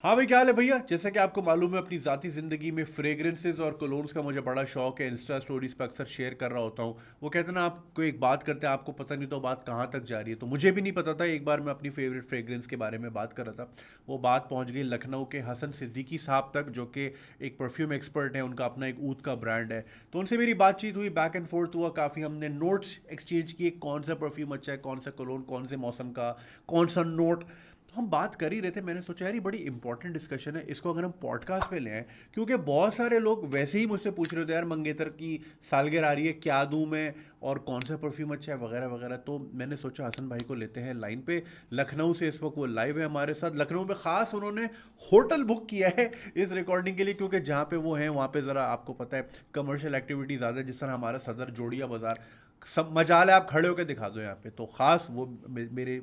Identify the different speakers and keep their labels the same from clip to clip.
Speaker 1: हाँ भाई, क्या हाल है भैया। जैसा कि आपको मालूम है, अपनी ज़ाती ज़िंदगी में फ्रेग्रेंसेस और कोलोन्स का मुझे बड़ा शौक है। इंस्टा स्टोरीज पर अक्सर शेयर कर रहा होता हूँ। वो कहते हैं ना, आपको एक बात करते हैं, आपको पता नहीं तो बात कहाँ तक जा रही है। तो मुझे भी नहीं पता था। एक बार मैं अपनी फेवरेट फ्रेग्रेंस के बारे में बात कर रहा था। वो बात पहुँच गई लखनऊ के हसन सिद्दीकी साहब तक, जो कि एक परफ्यूम एक्सपर्ट है। उनका अपना एक ऊद का ब्रांड है। तो उनसे मेरी बातचीत हुई, बैक एंड फोर्थ हुआ काफ़ी। हमने नोट्स एक्सचेंज किए, कौन सा परफ्यूम अच्छा है, कौन सा कोलोन, कौन से मौसम का, कौन सा नोट। तो हम बात कर ही रहे थे। मैंने सोचा यार, ये बड़ी इंपॉर्टेंट डिस्कशन है, इसको अगर हम पॉडकास्ट पे ले आए। क्योंकि बहुत सारे लोग वैसे ही मुझसे पूछ रहे थे, यार मंगेतर की सालगिरह आ रही है, क्या दूं मैं, और कौन सा परफ्यूम अच्छा है, वगैरह वगैरह। तो मैंने सोचा हसन भाई को लेते हैं लाइन पे। लखनऊ से इस वक्त वो लाइव है हमारे साथ। लखनऊ में ख़ास उन्होंने होटल बुक किया है इस रिकॉर्डिंग के लिए, क्योंकि जहाँ पे वो हैं वहाँ पे ज़रा आपको पता है कमर्शियल एक्टिविटी ज़्यादा है। जिस तरह हमारा सदर जोड़िया बाज़ार, सब मजाल है, आप खड़े होकर दिखा दो यहाँ पे। तो ख़ास वो मेरे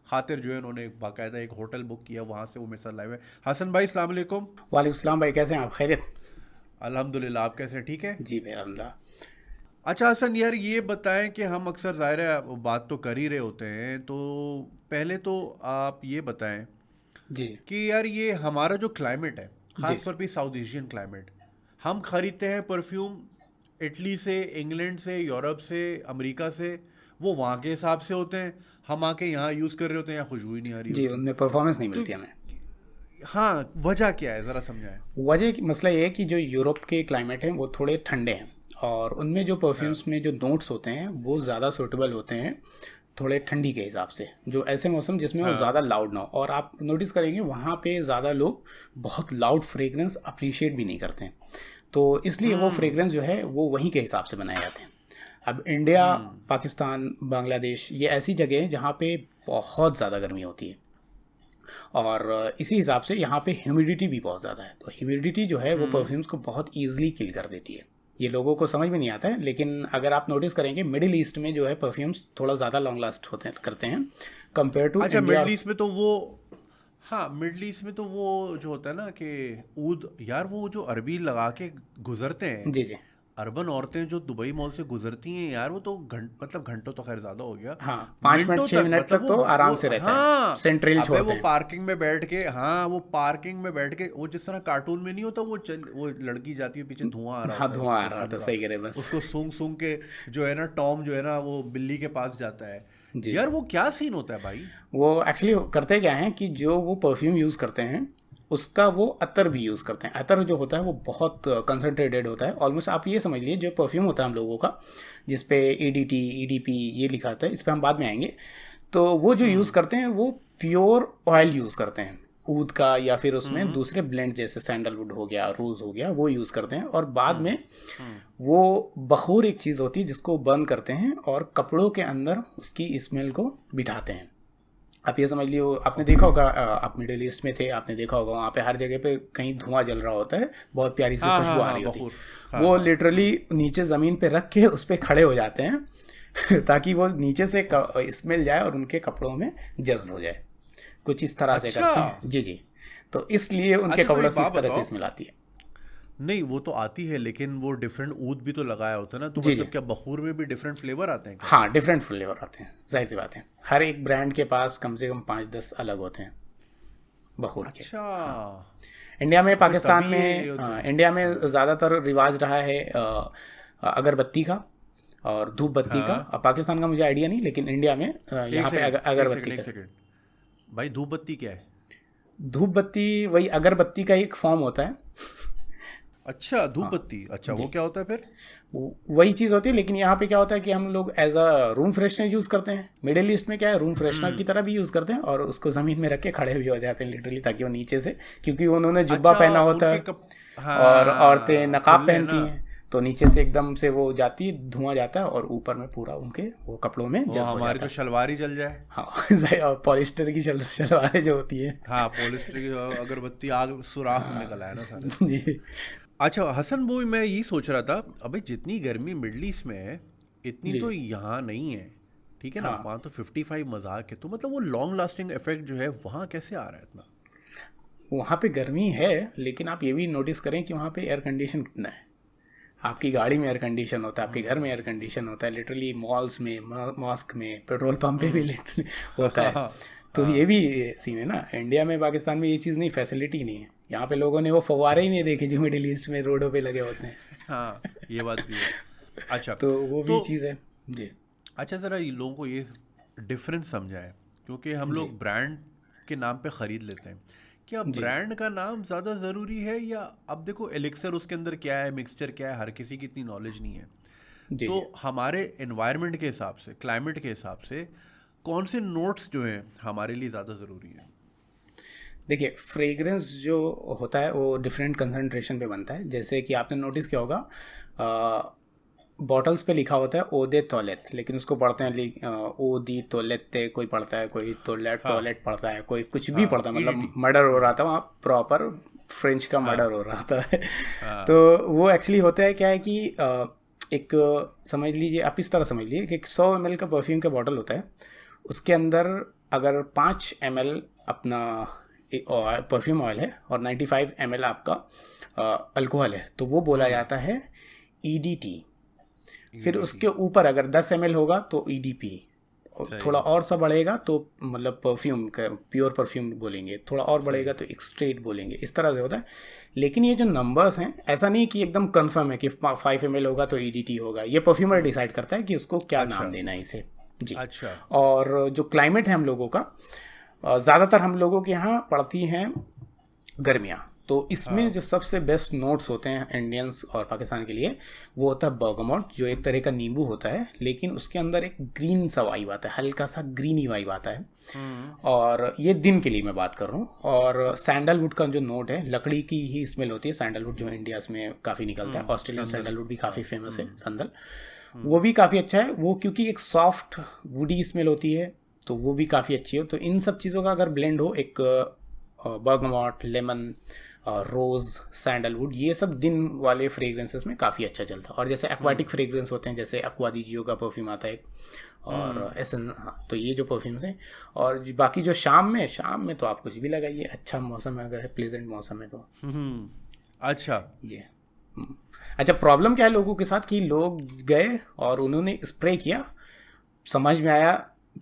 Speaker 1: खातिर जो है, उन्होंने बाकायदा एक होटल बुक किया, वहाँ से वो मेरे साथ लाइव है। हसन भाई, अस्सलाम वालेकुम।
Speaker 2: वालेकुम सलाम भाई, कैसे हैं आप? खैरियत?
Speaker 1: अल्हम्दुलिल्लाह, आप कैसे हैं? ठीक है।
Speaker 2: जी भाई, अल्हम्दुलिल्लाह।
Speaker 1: अच्छा हसन यार, ये बताएं कि हम अक्सर ज़ाहिर है बात तो कर ही रहे होते हैं। तो पहले तो आप ये बताएं
Speaker 2: जी
Speaker 1: कि यार ये हमारा जो क्लाइमेट है,
Speaker 2: जी।
Speaker 1: ख़ास तौर पे साउथ एशियन क्लाइमेट, हम खरीदते हैं परफ्यूम इटली से, इंग्लैंड से, यूरोप से, अमेरिका से। वो वहाँ के हिसाब से होते हैं। हम आके यहाँ यूज़ कर रहे होते हैं, यहाँ खुशबू ही नहीं आ रही
Speaker 2: जी,
Speaker 1: होती।
Speaker 2: उनमें परफॉर्मेंस नहीं
Speaker 1: तो
Speaker 2: मिलती हमें।
Speaker 1: हाँ, वजह क्या है, ज़रा समझाएं।
Speaker 2: वजह की मसला ये है कि जो यूरोप के क्लाइमेट हैं वो थोड़े ठंडे हैं, और उनमें जो
Speaker 1: हाँ।
Speaker 2: परफ्यूम्स में जो नोट्स होते हैं वो ज़्यादा सूटेबल होते हैं थोड़े ठंडी के हिसाब से। जो ऐसे मौसम जिसमें वो
Speaker 1: हाँ।
Speaker 2: ज़्यादा लाउड ना हो, और आप नोटिस करेंगे वहाँ पे ज़्यादा लोग बहुत लाउड फ्रेगरेंस अप्रिशिएट भी नहीं करते हैं। तो इसलिए वो
Speaker 1: हम्म।
Speaker 2: फ्रेगरेंस जो है वो वहीं के हिसाब से बनाए जाते हैं। अब इंडिया,
Speaker 1: हम्म।
Speaker 2: पाकिस्तान, बांग्लादेश, ये ऐसी जगह हैं जहाँ पे बहुत ज़्यादा गर्मी होती है, और इसी हिसाब से यहाँ पे ह्यूमिडिटी भी बहुत ज़्यादा है। तो ह्यूमिडिटी जो है वो
Speaker 1: हम्म।
Speaker 2: परफ्यूम्स को बहुत ईजिली किल कर देती है। ये लोगों को समझ में नहीं आता है, लेकिन अगर आप नोटिस करेंगे मिडिल ईस्ट में जो है परफ्यूम्स थोड़ा ज़्यादा लॉन्ग लास्ट होते करते हैं कंपेयर टू
Speaker 1: अच्छा,
Speaker 2: इंडिया
Speaker 1: मिडल
Speaker 2: और।
Speaker 1: ईस्ट में तो वो, हाँ मिडल ईस्ट में तो वो जो होता है ना कि ऊद, यार वो जो अरबी लगा के गुजरते हैं,
Speaker 2: जी जी।
Speaker 1: अर्बन औरतें जो दुबई मॉल से गुजरती हैं यार, वो तो मतलब घंटों तो खैर ज़्यादा हो गया,
Speaker 2: हाँ, 5 मिनट
Speaker 1: मिनटों
Speaker 2: 6 मिनट
Speaker 1: मतलब
Speaker 2: तक तो
Speaker 1: वो
Speaker 2: आराम से रहता है।
Speaker 1: हाँ।
Speaker 2: सेंट्रल
Speaker 1: अबे
Speaker 2: छोड़ते
Speaker 1: वो
Speaker 2: हैं।
Speaker 1: पार्किंग में बैठ के, हाँ वो पार्किंग में बैठ के, वो जिस तरह कार्टून में नहीं होता, वो लड़की जाती है, पीछे धुआं आ रहा
Speaker 2: हाँ,
Speaker 1: होता है उस
Speaker 2: धुआं आ रहा
Speaker 1: परफ्यूम
Speaker 2: था,
Speaker 1: का।
Speaker 2: सही कह रहे बस।
Speaker 1: उसको सूंघ सूंघ के जो है ना, टॉम जो है ना, वो बिल्ली के पास जाता है।
Speaker 2: जी।
Speaker 1: यार वो क्या सीन होता है भाई।
Speaker 2: वो एक्चुअली करते क्या हैं कि जो वो परफ्यूम यूज़ करते हैं उसका वो अतर भी यूज़ करते हैं। अतर जो होता है वो बहुत कंसनट्रेटेड होता है। ऑलमोस्ट आप ये समझ लीजिए, जो परफ्यूम होता है हम लोगों का जिस पे EDT EDP ये लिखा होता है, इस पर हम बाद में आएंगे। तो वो जो यूज़
Speaker 1: हम्म।
Speaker 2: करते हैं वो प्योर ऑयल यूज़ करते हैं, ऊद का, या फिर उसमें
Speaker 1: हम्म।
Speaker 2: दूसरे ब्लेंड जैसे सैंडलवुड हो गया, रोज़ हो गया, वो यूज़ करते हैं। और बाद
Speaker 1: हम्म।
Speaker 2: में
Speaker 1: हम्म।
Speaker 2: वो बखूर एक चीज़ होती है जिसको बर्न करते हैं और कपड़ों के अंदर उसकी स्मेल को बिठाते हैं। आप ये समझ लियो, आपने देखा
Speaker 1: ओके।
Speaker 2: होगा, आप मिडिल ईस्ट में थे, आपने देखा होगा वहाँ पे हर जगह पे कहीं धुआं जल रहा होता है, बहुत प्यारी सी
Speaker 1: हाँ
Speaker 2: खुशबू
Speaker 1: हाँ
Speaker 2: आ
Speaker 1: हाँ,
Speaker 2: रही होती
Speaker 1: बखूर।
Speaker 2: है।
Speaker 1: हाँ
Speaker 2: वो
Speaker 1: हाँ।
Speaker 2: लिटरली नीचे ज़मीन पे रख के उस पर खड़े हो जाते हैं ताकि वो नीचे से स्मेल जाए और उनके कपड़ों में जज्ब हो जाए। कुछ इस तरह से
Speaker 1: अच्छा।
Speaker 2: करते हैं। जी जी। तो इसलिए उनके
Speaker 1: अच्छा, तो
Speaker 2: कपड़ों
Speaker 1: एक
Speaker 2: से
Speaker 1: बात
Speaker 2: इस तरह से
Speaker 1: बताओ।
Speaker 2: स्मेल आती है।
Speaker 1: नहीं, वो तो आती है, लेकिन वो डिफरेंट ऊद भी तो लगाया होता है ना। तो
Speaker 2: जी जी।
Speaker 1: मतलब क्या बखूर में भी डिफरेंट फ्लेवर आते हैं क्या?
Speaker 2: हाँ, डिफरेंट फ्लेवर आते हैं, जाहिर सी बात है। हर एक ब्रांड के पास कम से कम 5-10 अलग होते हैं बखूर के।
Speaker 1: अच्छा।
Speaker 2: हाँ। इंडिया में,
Speaker 1: तो फिर
Speaker 2: पाकिस्तान
Speaker 1: तभी ये
Speaker 2: में,
Speaker 1: होता है।
Speaker 2: इंडिया
Speaker 1: हाँ।
Speaker 2: में ज़्यादातर रिवाज रहा है अगरबत्ती का और धूप बत्ती का।
Speaker 1: हाँ।
Speaker 2: अब पाकिस्तान का मुझे आइडिया नहीं, लेकिन इंडिया में
Speaker 1: एक
Speaker 2: यहाँ पे
Speaker 1: सेकंड, एक
Speaker 2: अगरबत्ती
Speaker 1: सेकंड, एक
Speaker 2: का।
Speaker 1: सेकंड। भाई, धूप बत्ती क्या है?
Speaker 2: धूप बत्ती वही अगरबत्ती का एक फॉर्म होता है।
Speaker 1: अच्छा, धूप
Speaker 2: हाँ
Speaker 1: बत्ती, अच्छा वो
Speaker 2: जी।
Speaker 1: क्या होता है फिर?
Speaker 2: वही चीज़ होती है, लेकिन यहाँ पे क्या होता है कि हम लोग as a room freshener use करते हैं। मिडिल ईस्ट में क्या है, रूम फ्रेशनर की
Speaker 1: हम्म।
Speaker 2: तरह भी यूज़ करते हैं, और उसको ज़मीन में रख के खड़े भी हो जाते हैं लिटरली, ताकि वो नीचे से, क्योंकि उन्होंने जुब्बा
Speaker 1: अच्छा,
Speaker 2: पहना होता
Speaker 1: उनके
Speaker 2: है
Speaker 1: कप,
Speaker 2: और औरतें
Speaker 1: हाँ
Speaker 2: नकाब
Speaker 1: खुले
Speaker 2: पहनती
Speaker 1: ना।
Speaker 2: हैं। तो नीचे से एकदम से वो जाती है, धुआं जाता है, और ऊपर में पूरा उनके वो कपड़ों में
Speaker 1: वो
Speaker 2: जज्ब हो
Speaker 1: हमारी
Speaker 2: जाता
Speaker 1: तो
Speaker 2: है।
Speaker 1: शलवार ही जल जाए।
Speaker 2: हाँ और पॉलिस्टर की शलवारें जो होती हैं।
Speaker 1: हाँ, पॉलिस्टर की अगरबत्ती, आग सुराख निकल आया ना सारे।
Speaker 2: जी
Speaker 1: अच्छा हसन, वो मैं यही सोच रहा था, अबे जितनी गर्मी मिडल ईस्ट में है, इतनी
Speaker 2: जी।
Speaker 1: तो यहाँ नहीं है। ठीक है ना,
Speaker 2: हाँ,
Speaker 1: वहाँ तो 55 मजाक है। तो मतलब वो लॉन्ग लास्टिंग इफेक्ट जो है वहाँ कैसे आ रहा है इतना?
Speaker 2: वहाँ पे गर्मी है, लेकिन आप ये भी नोटिस करें कि वहाँ पे एयर कंडीशन कितना है। आपकी गाड़ी में एयर कंडीशन होता है, आपके घर में एयर कंडीशन होता है, लिटरली मॉल्स में, मॉस्क में, पेट्रोल पंप पे भी
Speaker 1: हम्म।
Speaker 2: लिटरली होता है। तो ये भी सीन है ना, इंडिया में पाकिस्तान में ये चीज़ नहीं, फैसिलिटी नहीं है। यहाँ पे लोगों ने वो फव्वारे ही नहीं देखे जो मिडिल ईस्ट में रोडों पे लगे होते हैं।
Speaker 1: हाँ, ये बात भी है। अच्छा,
Speaker 2: तो वो भी
Speaker 1: तो
Speaker 2: चीज़ है जी।
Speaker 1: अच्छा ज़रा ये लोगों को ये डिफरेंस समझाएं, क्योंकि हम
Speaker 2: जी
Speaker 1: लोग ब्रांड के नाम पे ख़रीद लेते हैं। क्या
Speaker 2: जी
Speaker 1: ब्रांड का नाम ज़्यादा ज़रूरी है, या अब देखो एलिक्सर उसके अंदर क्या है, मिक्सचर क्या है, हर किसी की इतनी नॉलेज नहीं है।
Speaker 2: जी
Speaker 1: तो
Speaker 2: जी।
Speaker 1: हमारे एनवायरनमेंट के हिसाब से, क्लाइमेट के हिसाब से कौन से नोट्स जो हैं हमारे लिए ज़्यादा ज़रूरी हैं?
Speaker 2: देखिए, फ्रेग्रेंस जो होता है वो डिफरेंट कंसंट्रेशन पे बनता है। जैसे कि आपने नोटिस किया होगा, बॉटल्स पे लिखा होता है ओ दे टॉयलेट, लेकिन उसको पढ़ते हैं ओ दी टॉयलेट, कोई पढ़ता है, कोई टॉयलेट
Speaker 1: हाँ
Speaker 2: टॉयलेट पढ़ता है, कोई कुछ भी
Speaker 1: हाँ,
Speaker 2: पढ़ता है। मतलब
Speaker 1: ईडीटी।
Speaker 2: मर्डर हो रहा था वहाँ, प्रॉपर फ्रेंच का
Speaker 1: हाँ
Speaker 2: मर्डर हो रहा था।
Speaker 1: हाँ।
Speaker 2: तो वो एक्चुअली होता है क्या है कि एक समझ लीजिए, आप इस तरह समझ लीजिए कि 100 ml का परफ्यूम का बॉटल होता है। उसके अंदर अगर 5 ml अपना परफ्यूम ऑयल है और 95 ml आपका अल्कोहल है, तो वो बोला जाता है EDT। फिर
Speaker 1: ईडीटी।
Speaker 2: उसके ऊपर अगर 10 ml होगा तो EDP, और
Speaker 1: सही।
Speaker 2: थोड़ा और सा बढ़ेगा तो मतलब परफ्यूम का प्योर परफ्यूम बोलेंगे, थोड़ा और
Speaker 1: सही।
Speaker 2: बढ़ेगा तो एक्सट्रेट बोलेंगे, इस तरह से होता है। लेकिन ये जो नंबर्स हैं, ऐसा नहीं कि एकदम कंफर्म है कि 5 ml होगा तो EDT होगा। ये परफ्यूमर डिसाइड करता है कि उसको क्या नाम
Speaker 1: अच्छा।
Speaker 2: देना है इसे जी।
Speaker 1: अच्छा।
Speaker 2: और जो क्लाइमेट है हम लोगों का, ज़्यादातर हम लोगों के यहाँ पड़ती हैं गर्मियाँ। तो इसमें
Speaker 1: हाँ।
Speaker 2: जो सबसे बेस्ट नोट्स होते हैं इंडियंस और पाकिस्तान के लिए, वो होता है बर्गमोट, जो एक तरह का नींबू होता है, लेकिन उसके अंदर एक ग्रीन सा वाइब आता है, हल्का सा ग्रीनी वाइब आता है। और ये दिन के लिए मैं बात कर रहा हूँ। और सैंडलवुड का जो नोट है, लकड़ी की ही स्मेल होती है सैंडलवुड, जो इंडिया में काफ़ी निकलता है। ऑस्ट्रेलियन
Speaker 1: संदल।
Speaker 2: सैंडलवुड भी काफ़ी फेमस है, संदल, वो भी काफ़ी अच्छा है। वो क्योंकि एक सॉफ्ट वुडी स्मेल होती है, तो वो भी काफ़ी अच्छी है। तो इन सब चीज़ों का अगर ब्लेंड हो, एक बर्गमोट, लेमन, रोज़, सैंडलवुड, ये सब दिन वाले फ्रेग्रेंसेस में काफ़ी अच्छा चलता है। और जैसे एक्वाटिक फ्रेग्रेंस होते हैं, जैसे एक्वा दी जियो का परफ्यूम आता है एक, और एसन, हाँ, तो ये जो परफ्यूम्स हैं। और बाकी जो शाम में तो आप कुछ भी लगाइए, अच्छा मौसम है, अगर है प्लेजेंट मौसम है तो
Speaker 1: अच्छा।
Speaker 2: ये अच्छा। प्रॉब्लम क्या है लोगों के साथ कि लोग गए और उन्होंने स्प्रे किया, समझ में आया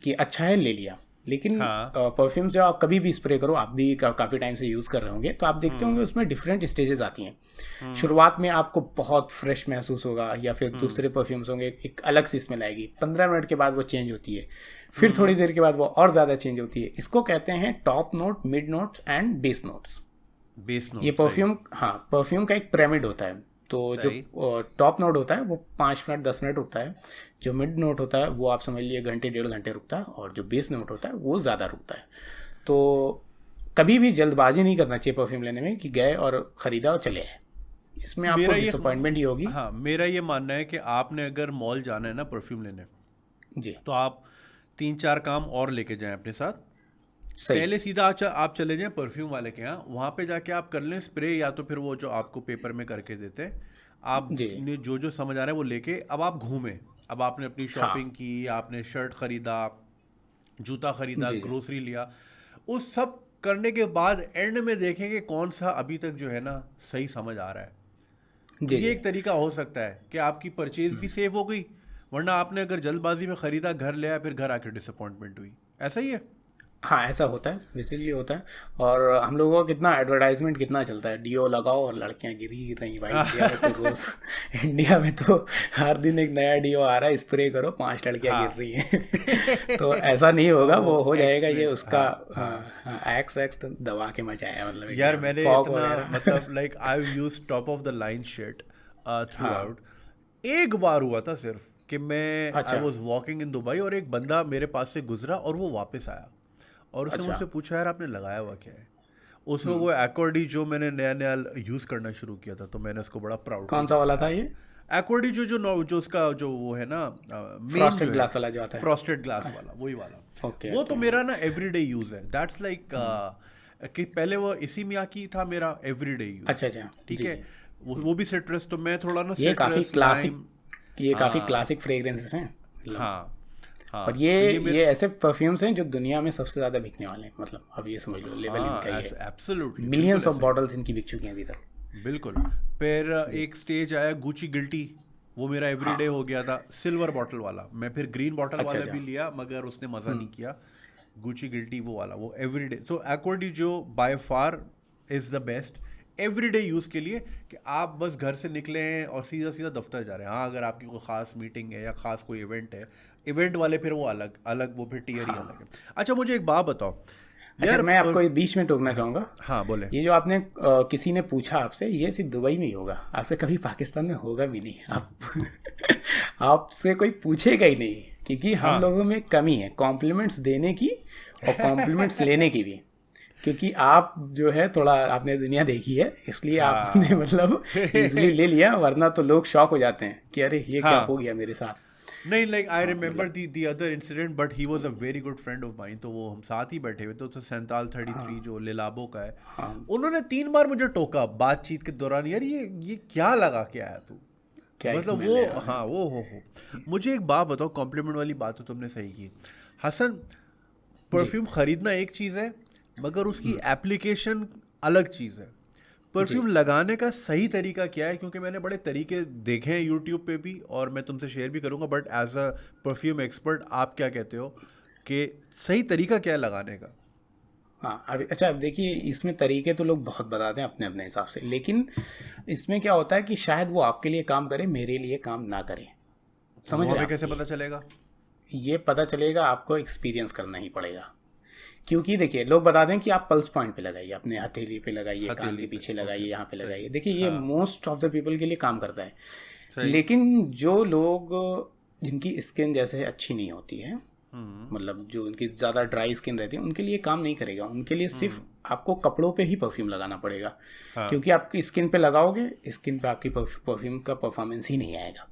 Speaker 2: कि अच्छा है, ले लिया। लेकिन
Speaker 1: हाँ।
Speaker 2: परफ्यूम जो आप कभी भी स्प्रे करो, आप भी काफ़ी टाइम से यूज़ कर रहे होंगे, तो आप देखते होंगे उसमें डिफरेंट स्टेजेस आती हैं। शुरुआत में आपको बहुत फ्रेश महसूस होगा, या फिर दूसरे परफ्यूम्स होंगे एक अलग सी स्मेल आएगी, 15 मिनट के बाद वो चेंज होती है, फिर थोड़ी देर के बाद वो और ज़्यादा चेंज होती है। इसको कहते हैं top note, mid notes and base notes.
Speaker 1: Base note.
Speaker 2: ये
Speaker 1: सही।
Speaker 2: परफ्यूम, हाँ, परफ्यूम का एक पिरामिड होता है। तो जो
Speaker 1: सही।
Speaker 2: टॉप नोट होता है वो 5 मिनट 10 मिनट रुकता है। जो मिड नोट होता है वो आप समझ लिए घंटे 1.5 घंटे रुकता है। और जो बेस नोट होता है वो ज़्यादा रुकता है। तो कभी भी जल्दबाजी नहीं करना चाहिए परफ्यूम लेने में कि गए और ख़रीदा और चले आए, इसमें आपको
Speaker 1: मेरा ये
Speaker 2: डिसअपॉइंटमेंट ही होगी।
Speaker 1: हाँ, मेरा ये मानना है कि आपने अगर मॉल जाना है ना परफ्यूम लेने,
Speaker 2: जी
Speaker 1: तो आप 3-4 काम और लेके जाएं अपने साथ।
Speaker 2: सही।
Speaker 1: पहले सीधा आप चले जाएं परफ्यूम वाले के यहाँ, वहाँ पे जाके आप कर लें स्प्रे, या तो फिर वो जो आपको पेपर में करके देते हैं,
Speaker 2: जी
Speaker 1: आपने जो जो समझ आ रहा है वो लेके अब आप घूमें। अब आपने अपनी
Speaker 2: हाँ
Speaker 1: शॉपिंग की, आपने शर्ट खरीदा, जूता खरीदा,
Speaker 2: जी जी
Speaker 1: ग्रोसरी लिया, उस सब करने के बाद एंड में देखेंगे कौन सा अभी तक जो है ना सही समझ आ रहा है। तो
Speaker 2: जी
Speaker 1: ये
Speaker 2: जी।
Speaker 1: एक तरीका हो सकता है कि आपकी परचेज भी सेफ हो गई, वरना आपने अगर जल्दबाजी में खरीदा, घर ले आया, फिर घर आके डिसअपॉइंटमेंट हुई। ऐसा ही है।
Speaker 2: हाँ, ऐसा होता है, बेसिकली होता है। और हम लोगों का कितना एडवर्टाइजमेंट कितना चलता है, डियो लगाओ और लड़कियां गिरी रही भाई। इंडिया में तो रोज इंडिया में तो हर दिन एक नया डियो आ रहा है, स्प्रे करो 5 लड़कियां गिर
Speaker 1: हाँ।
Speaker 2: रही हैं। तो ऐसा नहीं होगा, वो हो
Speaker 1: एक्स
Speaker 2: जाएगा ये
Speaker 1: में।
Speaker 2: उसका।
Speaker 1: हाँ हाँ।
Speaker 2: एक्स एक्स तो दबा के मचाया, मतलब
Speaker 1: यार
Speaker 2: एकदम
Speaker 1: मैंने
Speaker 2: फॉग
Speaker 1: इतना
Speaker 2: वगैरह।
Speaker 1: मतलब like I use top of the line shit through
Speaker 2: हाँ
Speaker 1: आउट। एक बार हुआ था सिर्फ कि मैं आई
Speaker 2: अच्छा
Speaker 1: वॉज वॉकिंग इन दुबई, और एक बंदा मेरे पास से गुजरा और वो वापस आया, और उसने
Speaker 2: अच्छा।
Speaker 1: मुझसे पूछा यार आपने लगाया हुआ क्या है। उसमें वो एक्वाडी जो मैंने नया नया यूज़ करना शुरू किया था, तो मैंने उसको बड़ा प्राउडली
Speaker 2: कौन सा वाला था
Speaker 1: बताया।
Speaker 2: ये?
Speaker 1: एक्वाडी जो उसका जो वो है ना, मेन
Speaker 2: फ्रॉस्टेड
Speaker 1: जो है
Speaker 2: ग्लास वाला जो आता है।
Speaker 1: फ्रॉस्टेड ग्लास वाला, वही वाला।
Speaker 2: ओके
Speaker 1: वो तो
Speaker 2: ओके।
Speaker 1: मेरा ना एवरीडे यूज़ है, दैट्स लाइक कि पहले वो इसी मियाकी था मेरा एवरीडे यूज़।
Speaker 2: अच्छा अच्छा
Speaker 1: ठीक
Speaker 2: जी
Speaker 1: है।
Speaker 2: जी।
Speaker 1: वो भी सिट्रस, तो मैं थोड़ा ना
Speaker 2: ये काफ़ी
Speaker 1: सिट्रस
Speaker 2: क्लासिक,
Speaker 1: लाइम।
Speaker 2: ये काफ़ी
Speaker 1: हाँ
Speaker 2: क्लासिक फ्रेग्रेंसेस हैं मतलब।
Speaker 1: हाँ हाँ।
Speaker 2: और ये
Speaker 1: तो
Speaker 2: ये ऐसे परफ्यूम्स हैं जो दुनिया में सबसे ज़्यादा बिकने वाले हैं, मतलब अब ये समझ लो लेवल
Speaker 1: हाँ,
Speaker 2: इनका ही है।
Speaker 1: एब्सोल्युटली,
Speaker 2: मिलियंस
Speaker 1: बिल्कुल
Speaker 2: ऑफ
Speaker 1: ऐसे ही
Speaker 2: बॉटल्स इनकी बिक चुकी हैं अभी तक।
Speaker 1: है। बिल्कुल। फिर एक स्टेज आया गुची गिल्टी, वो मेरा एवरीडे
Speaker 2: हाँ
Speaker 1: हो गया था, सिल्वर बॉटल वाला। मैं फिर ग्रीन बॉटल
Speaker 2: अच्छा
Speaker 1: वाला
Speaker 2: अच्छा।
Speaker 1: भी लिया, मगर उसने मज़ा नहीं किया। गुची गिल्टी वो वाला, वो एवरीडे। तो एक्वाडी जो by far is the best everyday use के लिए, कि आप बस घर से निकले हैं और सीधा सीधा दफ्तर जा रहे हैं। हाँ, अगर आपकी कोई ख़ास मीटिंग है या ख़ास कोई इवेंट है, इवेंट वाले फिर वो अलग अलग, वो फिर टियर ही अलग है। अच्छा, मुझे एक बात बताओ
Speaker 2: अच्छा,
Speaker 1: यार।
Speaker 2: मैं आपको बीच में टोकना चाहूँगा।
Speaker 1: हाँ बोले।
Speaker 2: ये जो आपने किसी ने पूछा आपसे, ये सिर्फ दुबई में ही होगा, आपसे कभी पाकिस्तान में होगा भी नहीं। आप आपसे कोई पूछेगा ही नहीं, क्योंकि हम लोगों में कमी है कॉम्प्लीमेंट्स देने की और कॉम्प्लीमेंट्स लेने की भी। क्योंकि आप जो है थोड़ा आपने दुनिया देखी है, इसलिए आपने मतलब इजीली ले लिया, वरना तो लोग शॉक हो जाते हैं कि अरे ये क्या हो गया मेरे साथ।
Speaker 1: नहीं, like I remember the other incident, but he was a very good friend of mine. तो वो हम साथ ही बैठे हुए थे, तो सैंताल 33 जो लेलाबो का है, उन्होंने 3 बार मुझे टोका बातचीत के दौरान, यार ये क्या लगा के आया तू, मतलब वो। हाँ वो हो। मुझे एक बात बताओ, कॉम्प्लीमेंट वाली बात तो तुमने सही की हसन। परफ्यूम खरीदना एक चीज़ है, मगर उसकी एप्लीकेशन अलग चीज़ है। परफ्यूम लगाने का सही तरीका क्या है? क्योंकि मैंने बड़े तरीके देखे हैं यूट्यूब पे भी, और मैं तुमसे शेयर भी करूंगा, but as a perfume expert आप क्या कहते हो कि सही तरीका क्या है लगाने का?
Speaker 2: हाँ, अभी अच्छा, अब देखिए, इसमें तरीके तो लोग बहुत बताते हैं अपने अपने हिसाब से, लेकिन इसमें क्या होता है कि शायद वो आपके लिए काम करे, मेरे लिए काम ना करे। समझ रहे हैं?
Speaker 1: कैसे पता चलेगा?
Speaker 2: ये पता चलेगा, आपको एक्सपीरियंस करना ही पड़ेगा। क्योंकि देखिए, लोग बताते हैं कि आप पल्स पॉइंट पे लगाइए, अपने हथेली पे लगाइए, कान के पीछे लगाइए, यहाँ पे लगाइए। देखिए, ये मोस्ट ऑफ द पीपल के लिए काम करता है, लेकिन जो लोग जिनकी स्किन जैसे अच्छी नहीं होती है, मतलब जो उनकी ज़्यादा ड्राई स्किन रहती है, उनके लिए काम नहीं करेगा। उनके लिए सिर्फ आपको कपड़ों पे ही परफ्यूम लगाना पड़ेगा। क्योंकि आपकी स्किन पे लगाओगे, स्किन पे आपकी परफ्यूम का परफॉर्मेंस ही नहीं आएगा।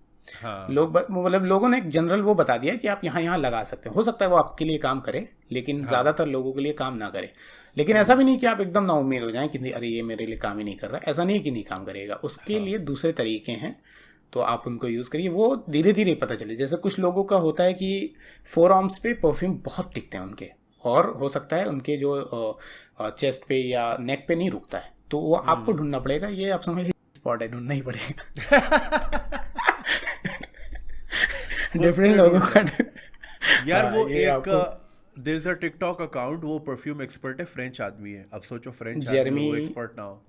Speaker 2: लोग मतलब लोगों ने एक जनरल वो बता दिया कि आप यहाँ लगा सकते हैं, हो सकता है वो आपके लिए काम करे, लेकिन ज़्यादातर लोगों के लिए काम ना करे। लेकिन ऐसा भी नहीं कि आप एकदम ना उम्मीद हो जाएं कि अरे ये मेरे लिए काम ही नहीं कर रहा है। ऐसा नहीं कि नहीं काम करेगा, उसके लिए दूसरे तरीके हैं, तो आप उनको यूज़ करिए। वो धीरे धीरे पता चले। जैसे कुछ लोगों का होता है कि फोर आर्म्स पे परफ्यूम बहुत टिकते हैं उनके, और हो सकता है उनके जो चेस्ट पे या नेक पे नहीं रुकता है, तो वो आपको ढूंढना पड़ेगा। ये आप समझ लीजिए स्पॉट है, ढूंढना ही पड़ेगा। डिफरेंट लोगों का
Speaker 1: यार। वो एक there is a TikTok account, वो परफ्यूम एक्सपर्ट है, फ्रेंच आदमी है। अब सोचो फ्रेंच आदमी वो एक्सपर्ट ना हो।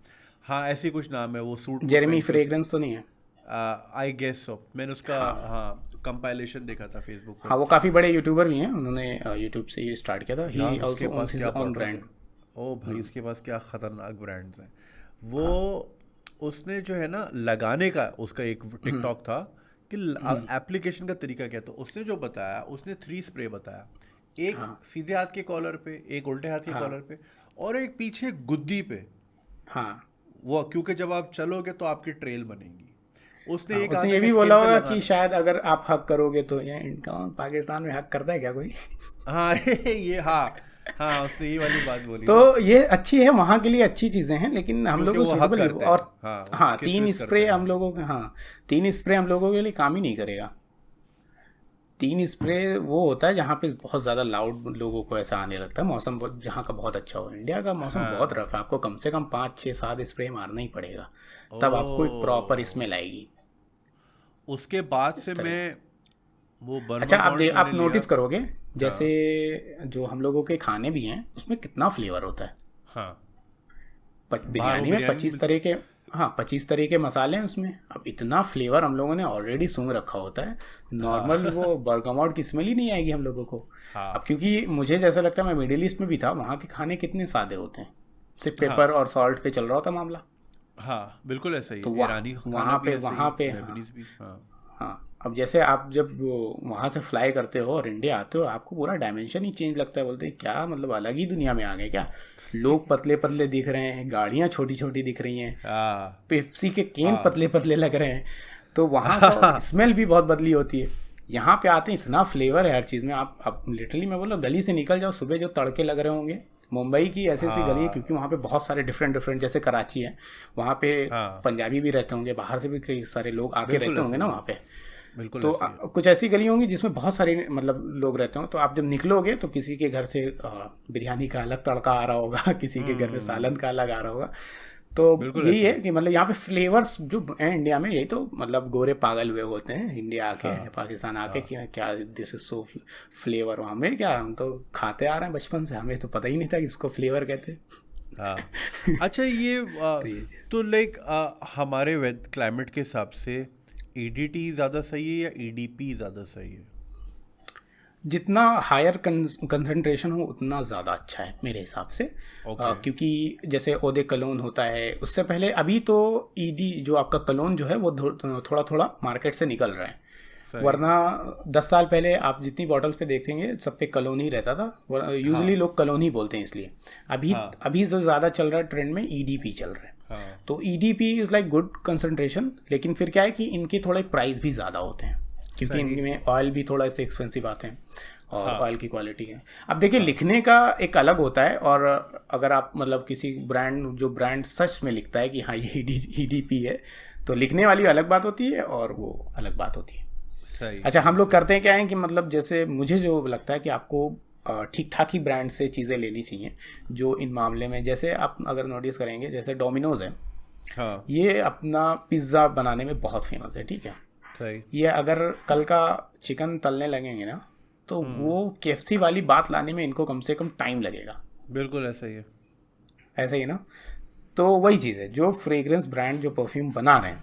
Speaker 1: हाँ, ऐसी कुछ नाम है, वो सूट
Speaker 2: जेरेमी फ्रेग्रेंस तो नहीं है?
Speaker 1: I guess so. मैंने उसका कंपाइलेशन देखा था फेसबुक पर।
Speaker 2: हाँ, वो काफ़ी बड़े यूट्यूबर भी हैं, उन्होंने यूट्यूब से ये स्टार्ट किया था। He also owns his own brand.
Speaker 1: ओ भाई, उसके पास क्या खतरनाक ब्रांड्स हैं वो। उसने जो है ना लगाने का, उसका एक टिकटॉक था कि एप्लीकेशन का तरीका क्या, तो उसने जो बताया, उसने 3 स्प्रे बताया। एक सीधे हाथ के कॉलर पे, एक उल्टे हाथ के कॉलर पे, और एक पीछे गुद्दी पे।
Speaker 2: हाँ,
Speaker 1: वो क्योंकि जब आप चलोगे तो आपकी ट्रेल बनेगी। उसने
Speaker 2: ये भी बोला होगा कि शायद अगर आप हक करोगे तो, ये पाकिस्तान में हक करता है क्या कोई?
Speaker 1: हाँ ये हाँ, उसने ये वाली बात बोली।
Speaker 2: तो ये अच्छी है, वहाँ के लिए अच्छी चीज़ें हैं, लेकिन हम लोगों को और हाँ 3 स्प्रे हम लोगों के, हाँ 3 स्प्रे हम लोगों के लिए काम ही नहीं करेगा। 3 स्प्रे वो होता है जहाँ पे बहुत ज़्यादा लाउड लोगों को ऐसा आने लगता है। मौसम जहाँ का बहुत अच्छा हो, इंडिया का मौसम बहुत रफ है, आपको कम से कम 5 6 7 स्प्रे मारना ही पड़ेगा, तब आपको एक प्रॉपर स्मेल आएगी।
Speaker 1: उसके बाद से मैं वो
Speaker 2: अच्छा, आप नोटिस करोगे, जैसे जो हम लोगों के खाने भी हैं उसमें कितना फ्लेवर होता है।
Speaker 1: हाँ,
Speaker 2: बिरयानी में 25 तरह के, हाँ 25 तरह के मसाले हैं उसमें। अब इतना फ्लेवर हम लोगों ने ऑलरेडी सूंघ रखा होता है, नॉर्मल वो बर्गमॉट की स्मेल ही नहीं आएगी हम लोगों को। अब क्योंकि मुझे जैसा लगता है, मैं मिडिल ईस्ट में भी था, वहाँ के खाने कितने सादे होते हैं, सिर्फ पेपर और सॉल्ट पे चल रहा होता मामला।
Speaker 1: हाँ बिल्कुल ऐसा ही।
Speaker 2: तो वहाँ पे हाँ, अब जैसे आप जब वहाँ से फ्लाई करते हो और इंडिया आते हो, आपको पूरा डायमेंशन ही चेंज लगता है। बोलते हैं क्या, मतलब अलग ही दुनिया में आ गए क्या। लोग पतले पतले दिख रहे हैं, गाड़ियाँ छोटी छोटी दिख रही हैं, पेप्सी के केन पतले पतले लग रहे हैं, तो वहाँ का स्मेल भी बहुत बदली होती है। यहाँ पे आते हैं, इतना फ्लेवर है हर चीज़ में। आप लिटरली, मैं बोला, गली से निकल जाओ, सुबह जो तड़के लग रहे होंगे, मुंबई की ऐसी गली है, क्योंकि वहाँ पे बहुत सारे डिफरेंट, जैसे कराची है, वहाँ पे पंजाबी भी रहते होंगे, बाहर से भी कई सारे लोग आके रहते होंगे ना वहाँ पे। तो कुछ ऐसी गली होंगी जिसमें बहुत सारे मतलब लोग रहते हो, तो आप जब निकलोगे तो किसी के घर से बिरयानी का अलग तड़का आ रहा होगा, किसी के घर में सालन का अलग आ रहा होगा। तो
Speaker 1: बिल्कुल
Speaker 2: यही
Speaker 1: ऐसा
Speaker 2: है
Speaker 1: है।
Speaker 2: कि मतलब यहाँ पे फ्लेवर्स जो हैं इंडिया में, यही तो मतलब गोरे पागल हुए होते हैं इंडिया आके,
Speaker 1: हाँ
Speaker 2: पाकिस्तान आके,
Speaker 1: हाँ
Speaker 2: क्या क्या दिस इज सो फ्लेवर। हमें क्या, हम तो खाते आ रहे हैं बचपन से, हमें तो पता ही नहीं था कि इसको फ्लेवर कहते
Speaker 1: हाँ।
Speaker 2: हैं।
Speaker 1: अच्छा ये
Speaker 2: तो ये
Speaker 1: तो लाइक हमारे वेद क्लाइमेट के हिसाब से ईडीटी ज़्यादा सही है या ईडीपी ज़्यादा सही है?
Speaker 2: जितना हायर कंसंट्रेशन हो उतना ज़्यादा अच्छा है मेरे हिसाब से।
Speaker 1: ओके।
Speaker 2: क्योंकि जैसे ओदे कलोन होता है, उससे पहले अभी तो ईडी जो आपका कलोन जो है वो थोड़ा थोड़ा मार्केट से निकल रहा है।
Speaker 1: सही।
Speaker 2: वरना 10 साल पहले आप जितनी बॉटल्स पे देखेंगे सब पे कलोन ही रहता था, यूजुअली
Speaker 1: हाँ
Speaker 2: लोग कलोन ही बोलते हैं इसलिए। अभी
Speaker 1: हाँ
Speaker 2: अभी जो ज़्यादा चल रहा है ट्रेंड में ईडीपी चल रहा है।
Speaker 1: हाँ
Speaker 2: तो EDP is like good concentration, लेकिन फिर क्या है कि इनके थोड़े प्राइस भी ज़्यादा होते हैं, क्योंकि
Speaker 1: सही।
Speaker 2: इनमें ऑयल भी थोड़ा से एक्सपेंसिव आते हैं और
Speaker 1: हाँ
Speaker 2: ऑयल की क्वालिटी है। अब देखिए लिखने का एक अलग होता है, और अगर आप मतलब किसी ब्रांड, जो ब्रांड सच में लिखता है कि हाँ ये ईडीपी है, तो लिखने वाली अलग बात होती है और वो अलग बात होती है।
Speaker 1: सही
Speaker 2: अच्छा, हम
Speaker 1: सही
Speaker 2: लोग
Speaker 1: सही।
Speaker 2: करते हैं क्या है कि मतलब जैसे मुझे जो लगता है कि आपको ठीक ठाक ही ब्रांड से चीज़ें लेनी चाहिए जो इन मामले में, जैसे आप अगर नोटिस करेंगे जैसे डोमिनोज है,
Speaker 1: हाँ
Speaker 2: ये अपना पिज़्ज़ा बनाने में बहुत फेमस है, ठीक है।
Speaker 1: सही।
Speaker 2: ये अगर कल का चिकन तलने लगेंगे ना, तो वो केएफसी वाली बात लाने में इनको कम से कम टाइम लगेगा।
Speaker 1: बिल्कुल ऐसा ही है।
Speaker 2: ऐसे ही ना। तो वही चीज़ है, जो फ्रेग्रेंस ब्रांड जो परफ्यूम बना रहे हैं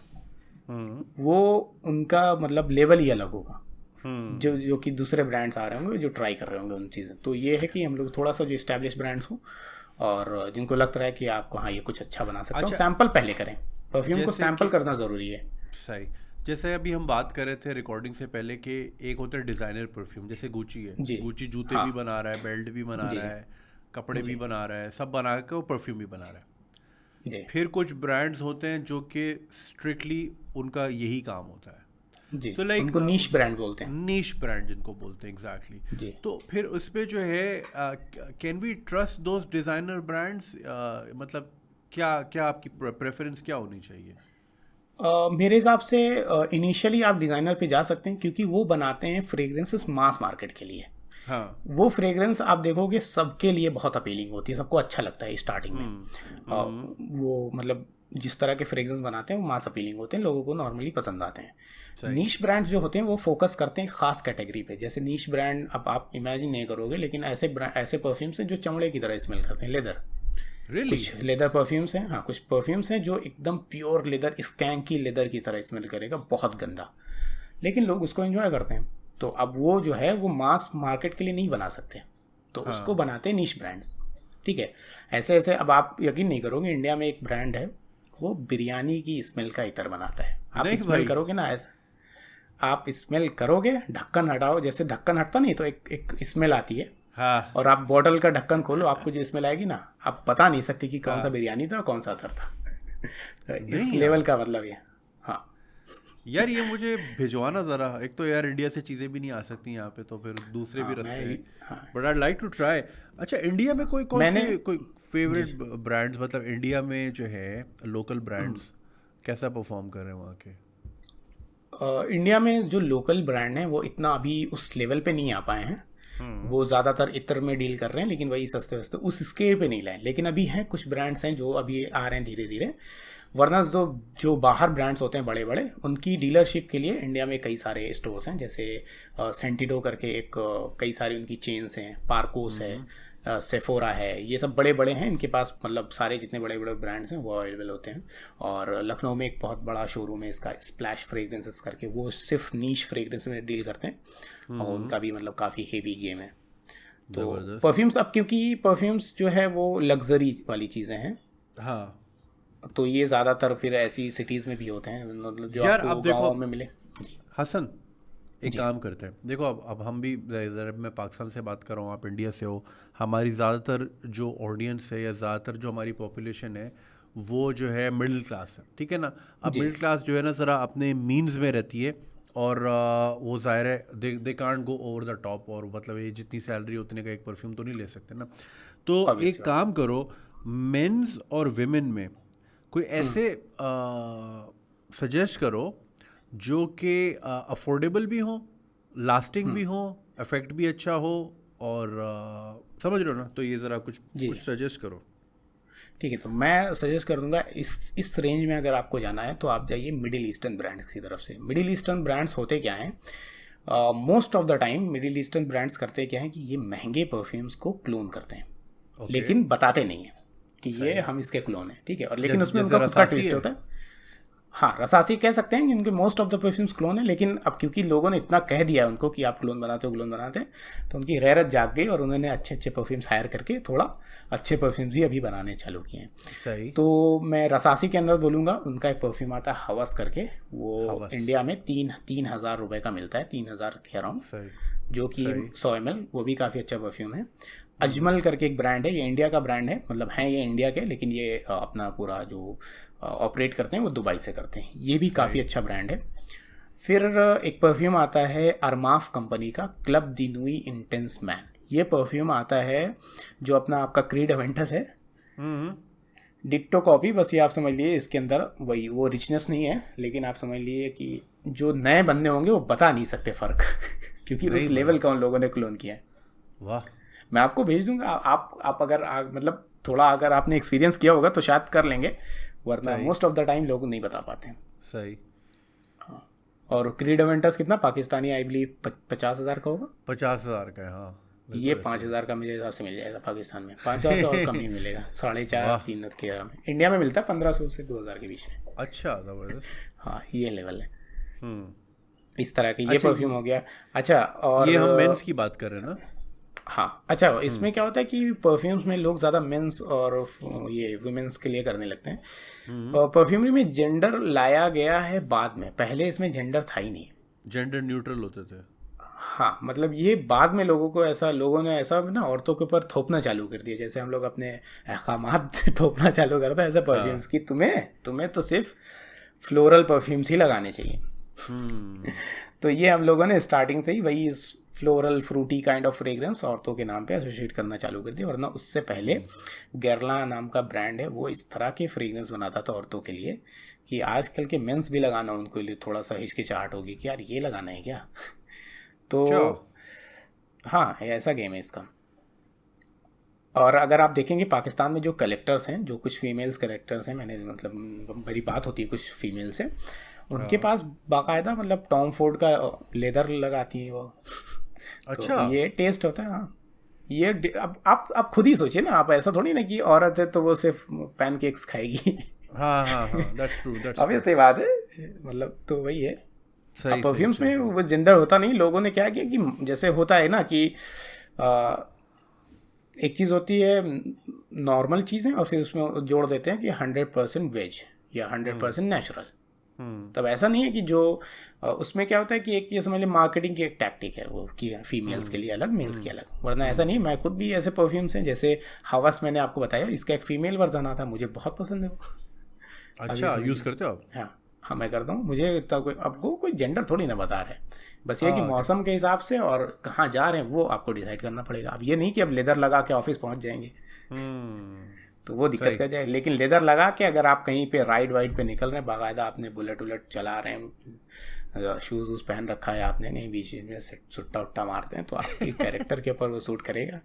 Speaker 1: हम्म
Speaker 2: वो उनका मतलब लेवल ही अलग होगा,
Speaker 1: हम्म।
Speaker 2: जो कि दूसरे ब्रांड्स आ रहे होंगे जो ट्राई कर रहे होंगे उन चीज़ें। तो ये है कि हम लोग थोड़ा सा जो इस्टेब्लिश ब्रांड्स हो और जिनको लगता है कि आपको हाँ ये कुछ अच्छा बना सकता हूँ,
Speaker 1: अच्छा
Speaker 2: सैंपल पहले करें। परफ्यूम को
Speaker 1: जैसे
Speaker 2: सैंपल
Speaker 1: कि
Speaker 2: करना ज़रूरी है।
Speaker 1: सही। जैसे अभी हम बात कर रहे थे रिकॉर्डिंग से पहले कि एक होता है डिज़ाइनर परफ्यूम, जैसे गुची है,
Speaker 2: जी।
Speaker 1: गुची जूते
Speaker 2: हाँ।
Speaker 1: भी बना रहा है, बेल्ट भी बना
Speaker 2: जी
Speaker 1: रहा है, कपड़े भी
Speaker 2: जी
Speaker 1: बना रहा है, सब बना के वो परफ्यूम भी बना रहा है।
Speaker 2: जी
Speaker 1: फिर कुछ ब्रांड्स होते हैं जो कि स्ट्रिक्टली उनका यही काम होता है।
Speaker 2: जी,
Speaker 1: तो लाइक
Speaker 2: उनको नीश ब्रांड बोलते हैं।
Speaker 1: नीश ब्रांड जिनको बोलते हैं एग्जैक्टली।
Speaker 2: जी।
Speaker 1: तो फिर उसपे जो है can we trust those designer brands, मतलब क्या क्या आपकी प्रेफरेंस क्या होनी चाहिए?
Speaker 2: मेरे हिसाब से इनिशियली आप डिज़ाइनर पे जा सकते हैं, क्योंकि वो बनाते हैं फ्रेग्रेंसेस मास मार्केट के लिए।
Speaker 1: हाँ।
Speaker 2: वो फ्रेग्रेंस आप देखोगे सबके लिए बहुत अपीलिंग होती है, सबको अच्छा लगता है स्टार्टिंग में। वो मतलब जिस तरह के फ्रेग्रेंस बनाते हैं वो मास अपीलिंग होते हैं, लोगों को नॉर्मली पसंद आते हैं।
Speaker 1: सही।
Speaker 2: नीश ब्रांड्स जो होते हैं वो फोकस करते हैं खास कैटेगरी पे। जैसे नीश ब्रांड अब आप इमेजिन नहीं करोगे, लेकिन ऐसे परफ्यूम्स हैं जो चमड़े की तरह स्मेल करते हैं, लेदर।
Speaker 1: रियली?
Speaker 2: कुछ लेदर परफ्यूम्स हैं, हाँ कुछ परफ्यूम्स हैं जो एकदम प्योर लेदर, स्कैंक की लेदर की तरह स्मेल करेगा, बहुत गंदा, लेकिन लोग उसको एंजॉय करते हैं। तो अब वो जो है वो मास मार्केट के लिए नहीं बना सकते, तो उसको
Speaker 1: हाँ
Speaker 2: बनाते हैं नीश ब्रांड्स, ठीक है। ऐसे ऐसे अब आप यकीन नहीं करोगे, इंडिया में एक ब्रांड है वो बिरयानी की स्मेल का इतर बनाता है। आप
Speaker 1: नहीं
Speaker 2: स्मेल
Speaker 1: भाई।
Speaker 2: करोगे ना, ऐसे आप स्मेल करोगे, ढक्कन हटाओ, जैसे ढक्कन हटता नहीं तो एक एक स्मेल आती है,
Speaker 1: हाँ
Speaker 2: और आप बॉटल का ढक्कन खोलो, आपको जो स्मेल आएगी ना, आप बता नहीं सकते कि कौन सा
Speaker 1: हाँ।
Speaker 2: बिरयानी था और कौन सा अतर था। तो इस
Speaker 1: नहीं
Speaker 2: लेवल
Speaker 1: यार,
Speaker 2: का मतलब ये। हाँ
Speaker 1: यार ये मुझे भिजवाना ज़रा। एक तो यार इंडिया से चीज़ें भी नहीं आ सकती यहाँ पे, तो फिर दूसरे भी
Speaker 2: हाँ
Speaker 1: रास्ते हैं।
Speaker 2: हाँ
Speaker 1: but I like to try. अच्छा इंडिया में कोई कौन
Speaker 2: मैंने
Speaker 1: से कोई
Speaker 2: जी
Speaker 1: फेवरेट ब्रांड्स, मतलब इंडिया में जो है लोकल ब्रांड्स कैसा परफॉर्म कर रहे हैं वहाँ के?
Speaker 2: इंडिया में जो लोकल ब्रांड हैं वो इतना अभी उस लेवल पे नहीं आ पाए हैं। वो ज़्यादातर इत्र में डील कर रहे हैं, लेकिन वही सस्ते वस्ते उस स्केल पे नहीं लाए। लेकिन अभी हैं कुछ ब्रांड्स हैं जो अभी आ रहे हैं धीरे धीरे। वरना जो बाहर ब्रांड्स होते हैं बड़े बड़े, उनकी डीलरशिप के लिए इंडिया में कई सारे स्टोर्स हैं, जैसे सेंटिडो करके एक कई सारी उनकी चेन्स हैं, पार्कोस है, सेफोरा है, ये सब बड़े बड़े हैं इनके पास, मतलब सारे जितने बड़े बड़े ब्रांड्स हैं वो अवेलेबल होते हैं। और लखनऊ में एक बहुत बड़ा शोरूम है इसका, स्प्लैश फ्रेग्रेंसेस करके, वो सिर्फ नीश फ्रेग्रेंस में डील करते हैं, और उनका भी मतलब काफ़ी हेवी गेम है। तो
Speaker 1: ज़बरदस्त।
Speaker 2: परफ्यूम्स, अब क्योंकि परफ्यूम्स जो है वो लग्जरी वाली चीज़ें हैं,
Speaker 1: हाँ
Speaker 2: तो ये ज़्यादातर फिर ऐसी सिटीज़ में भी होते हैं, मतलब जो
Speaker 1: यार
Speaker 2: आपको
Speaker 1: अब देखो
Speaker 2: गाँव में मिले। जी
Speaker 1: हसन, एक
Speaker 2: जी
Speaker 1: काम करते हैं। देखो अब हम भी इधर, मैं पाकिस्तान से बात कर रहा हूँ, आप इंडिया से हो। हमारी ज़्यादातर जो ऑडियंस है या ज़्यादातर जो हमारी पॉपुलेशन है वो जो है मिडिल क्लास है, ठीक है ना। अब
Speaker 2: जी
Speaker 1: मिडिल क्लास जो है ना ज़रा अपने मीन्स में रहती है, और वो ज़ाहिर है they can't go over the top, और मतलब ये जितनी सैलरी उतने का एक परफ्यूम तो नहीं ले सकते ना। तो
Speaker 2: ऑब्वियस
Speaker 1: एक
Speaker 2: बात है।
Speaker 1: काम करो, मेंस और विमेन में कोई ऐसे सजेस्ट करो जो कि अफोर्डेबल भी हो, लास्टिंग भी हो, इफेक्ट भी अच्छा हो, और समझ रहे हो ना। तो ये ज़रा कुछ
Speaker 2: जी
Speaker 1: कुछ सजेस्ट करो।
Speaker 2: ठीक है, तो मैं सजेस्ट कर दूंगा इस रेंज में अगर आपको जाना है तो आप जाइए मिडिल ईस्टर्न ब्रांड्स की तरफ से। मिडिल ईस्टर्न ब्रांड्स होते क्या हैं, most of the time middle eastern brands करते क्या हैं कि ये महंगे परफ्यूम्स को क्लोन करते हैं, लेकिन बताते नहीं हैं कि ये हम इसके क्लोन हैं, ठीक है, और लेकिन उसमें उनका खुद का ट्विस्ट होता है। हाँ, रसासी कह सकते हैं कि इनके most of the perfumes clone है, लेकिन अब क्योंकि लोगों ने इतना कह दिया उनको कि आप क्लोन बनाते हो, क्लोन बनाते हैं, तो उनकी गैरत जाग गई और उन्होंने अच्छे अच्छे परफ्यूम्स हायर करके थोड़ा अच्छे परफ्यूम्स भी अभी बनाने चालू किए हैं।
Speaker 1: सही।
Speaker 2: तो मैं रसासी के अंदर बोलूँगा, उनका एक परफ्यूम आता है हवस करके, वो इंडिया में 3,000 रुपये का मिलता है, 3,000 के अराउंड, जो कि 100 ml, वो भी काफ़ी अच्छा परफ्यूम है। अजमल करके एक ब्रांड है, ये इंडिया का ब्रांड है, मतलब है ये इंडिया के, लेकिन ये अपना पूरा जो ऑपरेट करते हैं वो दुबई से करते हैं, ये भी काफ़ी अच्छा ब्रांड है। फिर एक परफ्यूम आता है अरमाफ कंपनी का, क्लब दी नुई इंटेंस मैन। ये परफ्यूम आता है जो अपना आपका क्रीड अवेंटस है, डिट्टो कॉपी, बस ये आप समझ लिए इसके अंदर वही वो रिचनेस नहीं है, लेकिन आप समझ लिए कि जो नए बंदे होंगे वो बता नहीं सकते फ़र्क क्योंकि उस लेवल का उन लोगों ने क्लोन किया है।
Speaker 1: वाह।
Speaker 2: मैं आपको भेज दूंगा, आप अगर मतलब थोड़ा अगर आपने एक्सपीरियंस किया होगा तो शायद कर लेंगे, वरना मोस्ट ऑफ द टाइम लोग नहीं बता पाते हैं।
Speaker 1: सही।
Speaker 2: हाँ, और क्रीड अवेंटस कितना पाकिस्तानी, आई बिलीव 50,000 का होगा।
Speaker 1: 50,000 का है, हाँ।
Speaker 2: ये 5,000 का मेरे हिसाब से मिल जाएगा पाकिस्तान में, 5,000 से और कम ही मिलेगा, 4,500-3 के में। इंडिया में मिलता है 1,500 से 2,000 के बीच में।
Speaker 1: अच्छा, जबरदस्त।
Speaker 2: हाँ, ये लेवल है। इस तरह के ये परफ्यूम हो गया। अच्छा, और
Speaker 1: ये हम मेंस की बात कर रहे हैं ना।
Speaker 2: हाँ, अच्छा, इसमें क्या होता है कि परफ्यूम्स में लोग ज़्यादा मेंस और ये वुमेंस के लिए करने लगते हैं। और परफ्यूमरी में जेंडर लाया गया है बाद में, पहले इसमें जेंडर था ही नहीं,
Speaker 1: जेंडर न्यूट्रल होते थे।
Speaker 2: हाँ, मतलब ये बाद में लोगों ने ऐसा ना औरतों के ऊपर थोपना चालू कर दिया, जैसे हम लोग अपने अहकामात से थोपना चालू करते हैं ऐसे परफ्यूम्स की, तुम्हें तो सिर्फ फ्लोरल परफ्यूम्स ही लगाने चाहिए। तो ये हम लोगों ने स्टार्टिंग से ही वही floral fruity kind of fragrance औरतों के नाम पे एसोसिएट करना चालू कर दिया, वरना उससे पहले गेरला नाम का ब्रांड है, वो इस तरह के फ्रेग्रेंस बनाता था औरतों के लिए कि आजकल के मेंस भी लगाना उनको लिए थोड़ा सा हिचकिचाहट होगी कि यार ये लगाना है क्या। तो हाँ, ऐसा गेम है इसका। और अगर आप देखेंगे पाकिस्तान में जो कलेक्टर्स हैं, जो कुछ फीमेल्स कलेक्टर्स हैं, मैंने मतलब मेरी बात होती है कुछ फीमेल से, उनके पास बाकायदा मतलब टॉम फोर्ड का लेदर लगाती है वो। अच्छा। तो ये टेस्ट होता है। हाँ, ये अब आप खुद ही सोचिए ना, आप ऐसा थोड़ी ना कि औरत है तो वो सिर्फ पैनकेक्स खाएगी।
Speaker 1: हाँ हाँ हाँ, दैट्स ट्रू, दैट्स
Speaker 2: अब ये बात है, मतलब तो वही है। परफ्यूम्स में वो जेंडर होता नहीं, लोगों ने क्या किया कि जैसे होता है ना कि एक चीज़ होती है नॉर्मल चीज़ें और फिर उसमें जोड़ देते हैं कि 100% वेज या 100% नेचुरल। तब ऐसा नहीं है कि जो उसमें क्या होता है कि एक ये समझ लें मार्केटिंग की एक टैक्टिक है वो कि फीमेल्स के लिए अलग, मेल्स के अलग, वरना ऐसा नहीं। मैं खुद भी ऐसे परफ्यूम्स हैं, जैसे हवस मैंने आपको बताया, इसका एक फीमेल वर्जन आता है, मुझे बहुत पसंद है वो।
Speaker 1: अच्छा, यूज़ करते हो आप?
Speaker 2: हाँ, मैं करता हूँ। मुझे आपको कोई जेंडर थोड़ी ना बता रहे हैं, बस ये कि मौसम के हिसाब से और कहाँ जा रहे हैं वो आपको डिसाइड करना पड़ेगा। अब ये नहीं कि अब लेदर लगा के ऑफिस पहुँच जाएंगे, तो वो दिक्कत कर जाए। लेकिन लेदर लगा के अगर आप कहीं पे राइड वाइड पे निकल रहे हैं, बाकायदा आपने बुलेट उलट चला रहे हैं, शूज़ वूज़ पहन रखा है आपने, कहीं बीच में सुट्टा उट्टा मारते हैं, तो आपके कैरेक्टर के ऊपर वो सूट करेगा।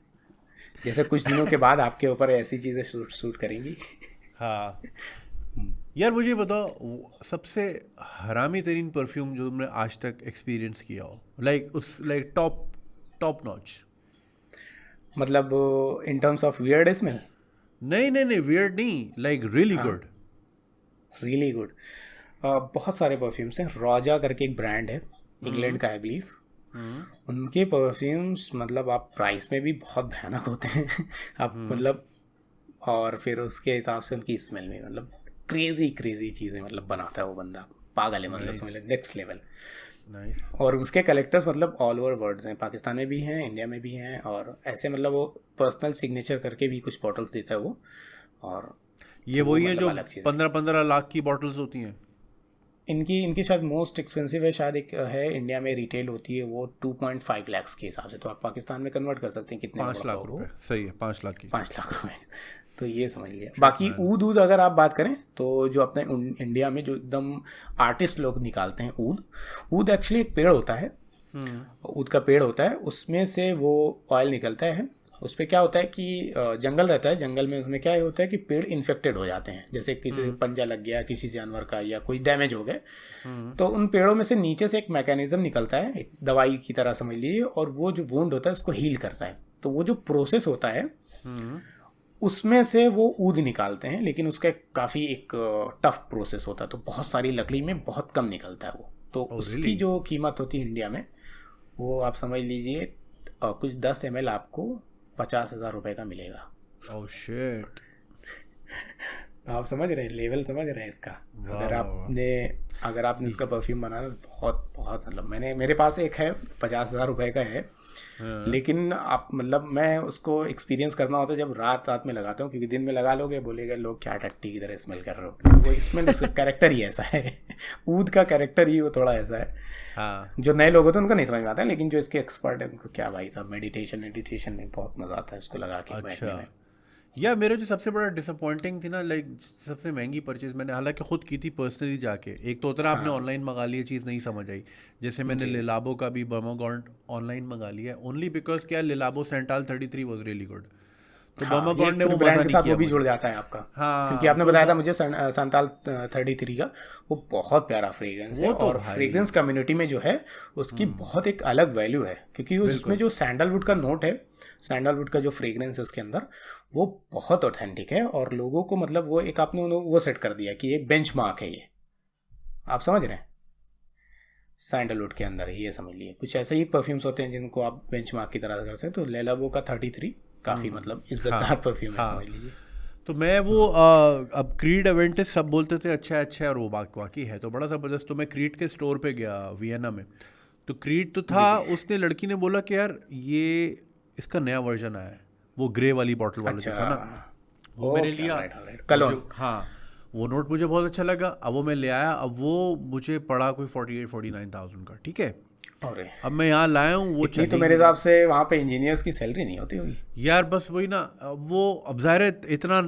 Speaker 2: जैसे कुछ दिनों के बाद आपके ऊपर ऐसी चीज़ें सूट करेंगी।
Speaker 1: हाँ यार, मुझे बताओ सबसे हरामी तरीन परफ्यूम जो तुमने आज तक एक्सपीरियंस किया हो, लाइक टॉप नॉच,
Speaker 2: मतलब in terms of weird smell?
Speaker 1: नहीं, वियर्ड नहीं, like really good.
Speaker 2: Really good. बहुत सारे परफ्यूम्स हैं। रोजा करके एक ब्रांड है, इंग्लैंड का आई बिलीव। उनके परफ्यूम्स मतलब आप प्राइस में भी बहुत भयानक होते हैं आप मतलब, और फिर उसके हिसाब से उनकी स्मेल में मतलब क्रेजी चीज़ें मतलब बनाता है वो बंदा, पागल है मतलब, समझ लें नेक्स्ट लेवल। और उसके कलेक्टर्स मतलब ऑल ओवर वर्ल्ड हैं, पाकिस्तान में भी हैं, इंडिया में भी हैं, और ऐसे मतलब वो पर्सनल सिग्नेचर करके भी कुछ बॉटल्स देता है वो। और
Speaker 1: ये वही है जो 15-15 लाख की बॉटल्स होती हैं
Speaker 2: इनकी शायद मोस्ट एक्सपेंसिव है, शायद एक है इंडिया में रिटेल होती है वो 2.5 लाख के हिसाब से, तो आप पाकिस्तान में कन्वर्ट कर सकते हैं कितने,
Speaker 1: 5 लाख रुपए। सही है, 5 लाख की,
Speaker 2: 5 लाख रुपए, तो ये समझ लिया। बाकी ऊद अगर आप बात करें तो जो अपने इंडिया में जो एकदम आर्टिस्ट लोग निकालते हैं ऊद एक्चुअली एक पेड़ होता है, ऊद का पेड़ होता है, उसमें से वो ऑयल निकलता है उस पर क्या होता है कि जंगल रहता है, जंगल में उसमें क्या होता है कि पेड़ इन्फेक्टेड हो जाते हैं, जैसे किसी पंजा लग गया किसी जानवर का या कोई डैमेज हो गए, तो उन पेड़ों में से नीचे से एक मैकेनिज्म निकलता है, एक दवाई की तरह समझ लीजिए, और वो जो वुंड होता है उसको हील करता है। तो वो जो प्रोसेस होता है उसमें से वो ऊद निकालते हैं, लेकिन उसका काफ़ी एक टफ प्रोसेस होता है, तो बहुत सारी लकड़ी में बहुत कम निकलता है वो। तो उसकी जो कीमत होती है इंडिया में, वो आप समझ लीजिए कुछ 10 ml आपको 50,000 रुपये का मिलेगा।
Speaker 1: Oh shit.
Speaker 2: आप समझ रहे हैं लेवल, समझ रहे हैं इसका। अगर आपने इसका परफ्यूम बनाना, बहुत बहुत मतलब मेरे पास एक है 50,000 रुपये का है, लेकिन आप मतलब मैं उसको एक्सपीरियंस करना होता है जब रात में लगाता हूँ, क्योंकि दिन में लगा लोगे बोलेगा लोग क्या टट्टी की तरह स्मेल कर रहे हो, वो स्मेल उसका कैरेक्टर ही ऐसा है ऊद का कैरेक्टर ही वो थोड़ा ऐसा है।
Speaker 1: हाँ,
Speaker 2: जो नए लोग होते हैं उनको नहीं समझ में आता है, लेकिन जो इसके एक्सपर्ट है उनको क्या भाई साहब, मेडिटेशन में बहुत मज़ा आता है उसको लगा के बैठने में।
Speaker 1: या मेरा जो सबसे बड़ा डिसअपॉइंटिंग थी ना, लाइक सबसे महंगी परचेज मैंने हालांकि खुद की थी पर्सनली जाके। एक तो उतना आपने ऑनलाइन मंगा लिया, चीज़ नहीं समझ आई। जैसे मैंने लिलाबो का भी बर्मागॉन्ट ऑनलाइन मंगा लिया ओनली बिकॉज क्या लिलाबो सेंटाल 33 वाज रियली गुड, तो बर्मागॉन्ट ने वो
Speaker 2: ब्रांड
Speaker 1: मजा
Speaker 2: के
Speaker 1: नहीं
Speaker 2: साथ
Speaker 1: किया
Speaker 2: वो भी
Speaker 1: मुझे।
Speaker 2: जुड़ जाता है आपका।
Speaker 1: हाँ,
Speaker 2: क्योंकि आपने बताया था मुझे संताल 33 का, वो बहुत प्यारा फ्रेग्रेंस है, और फ्रेग्रेंस कम्युनिटी में जो है उसकी बहुत एक अलग वैल्यू है, क्योंकि उसमें जो सैंडलवुड का नोट है, सैंडलवुड का जो फ्रेग्रेंस है उसके अंदर, वो बहुत ऑथेंटिक है, और लोगों को मतलब वो एक आपने वो सेट कर दिया कि ये बेंचमार्क है, ये आप समझ रहे हैं। सैंडलवुड के अंदर ये समझ लिए कुछ ऐसे ही परफ्यूम्स होते हैं जिनको आप बेंचमार्क की तरह करते हैं, तो लेलाबो का 33 काफ़ी मतलब इज्जतदार परफ्यूम है, समझ लीजिए।
Speaker 1: तो मैं वो अब क्रीड अवेंटिस सब बोलते थे अच्छा है, और वो वाकई है तो बड़ा ज़बरदस्त। तो मैं क्रीड के स्टोर पे गया वियना में, तो क्रीड तो था, उसने लड़की ने बोला कि यार ये इसका नया वर्जन आया है, वो ग्रे वाली बॉटल वाला जो था ना, वो मैंने लिया।
Speaker 2: कलोन,
Speaker 1: हाँ, वो नोट मुझे बहुत अच्छा लगा। अब वो मैं ले आया, अब वो मुझे पड़ा कोई 48-49,000 का, ठीक है।
Speaker 2: अरे
Speaker 1: अब मैं यहाँ लाया हूँ, वो
Speaker 2: इतनी तो मेरे हिसाब से वहाँ पे इंजीनियर्स की सैलरी नहीं होती होगी
Speaker 1: यार। बस वही ना, वो अब ज़ाहिर है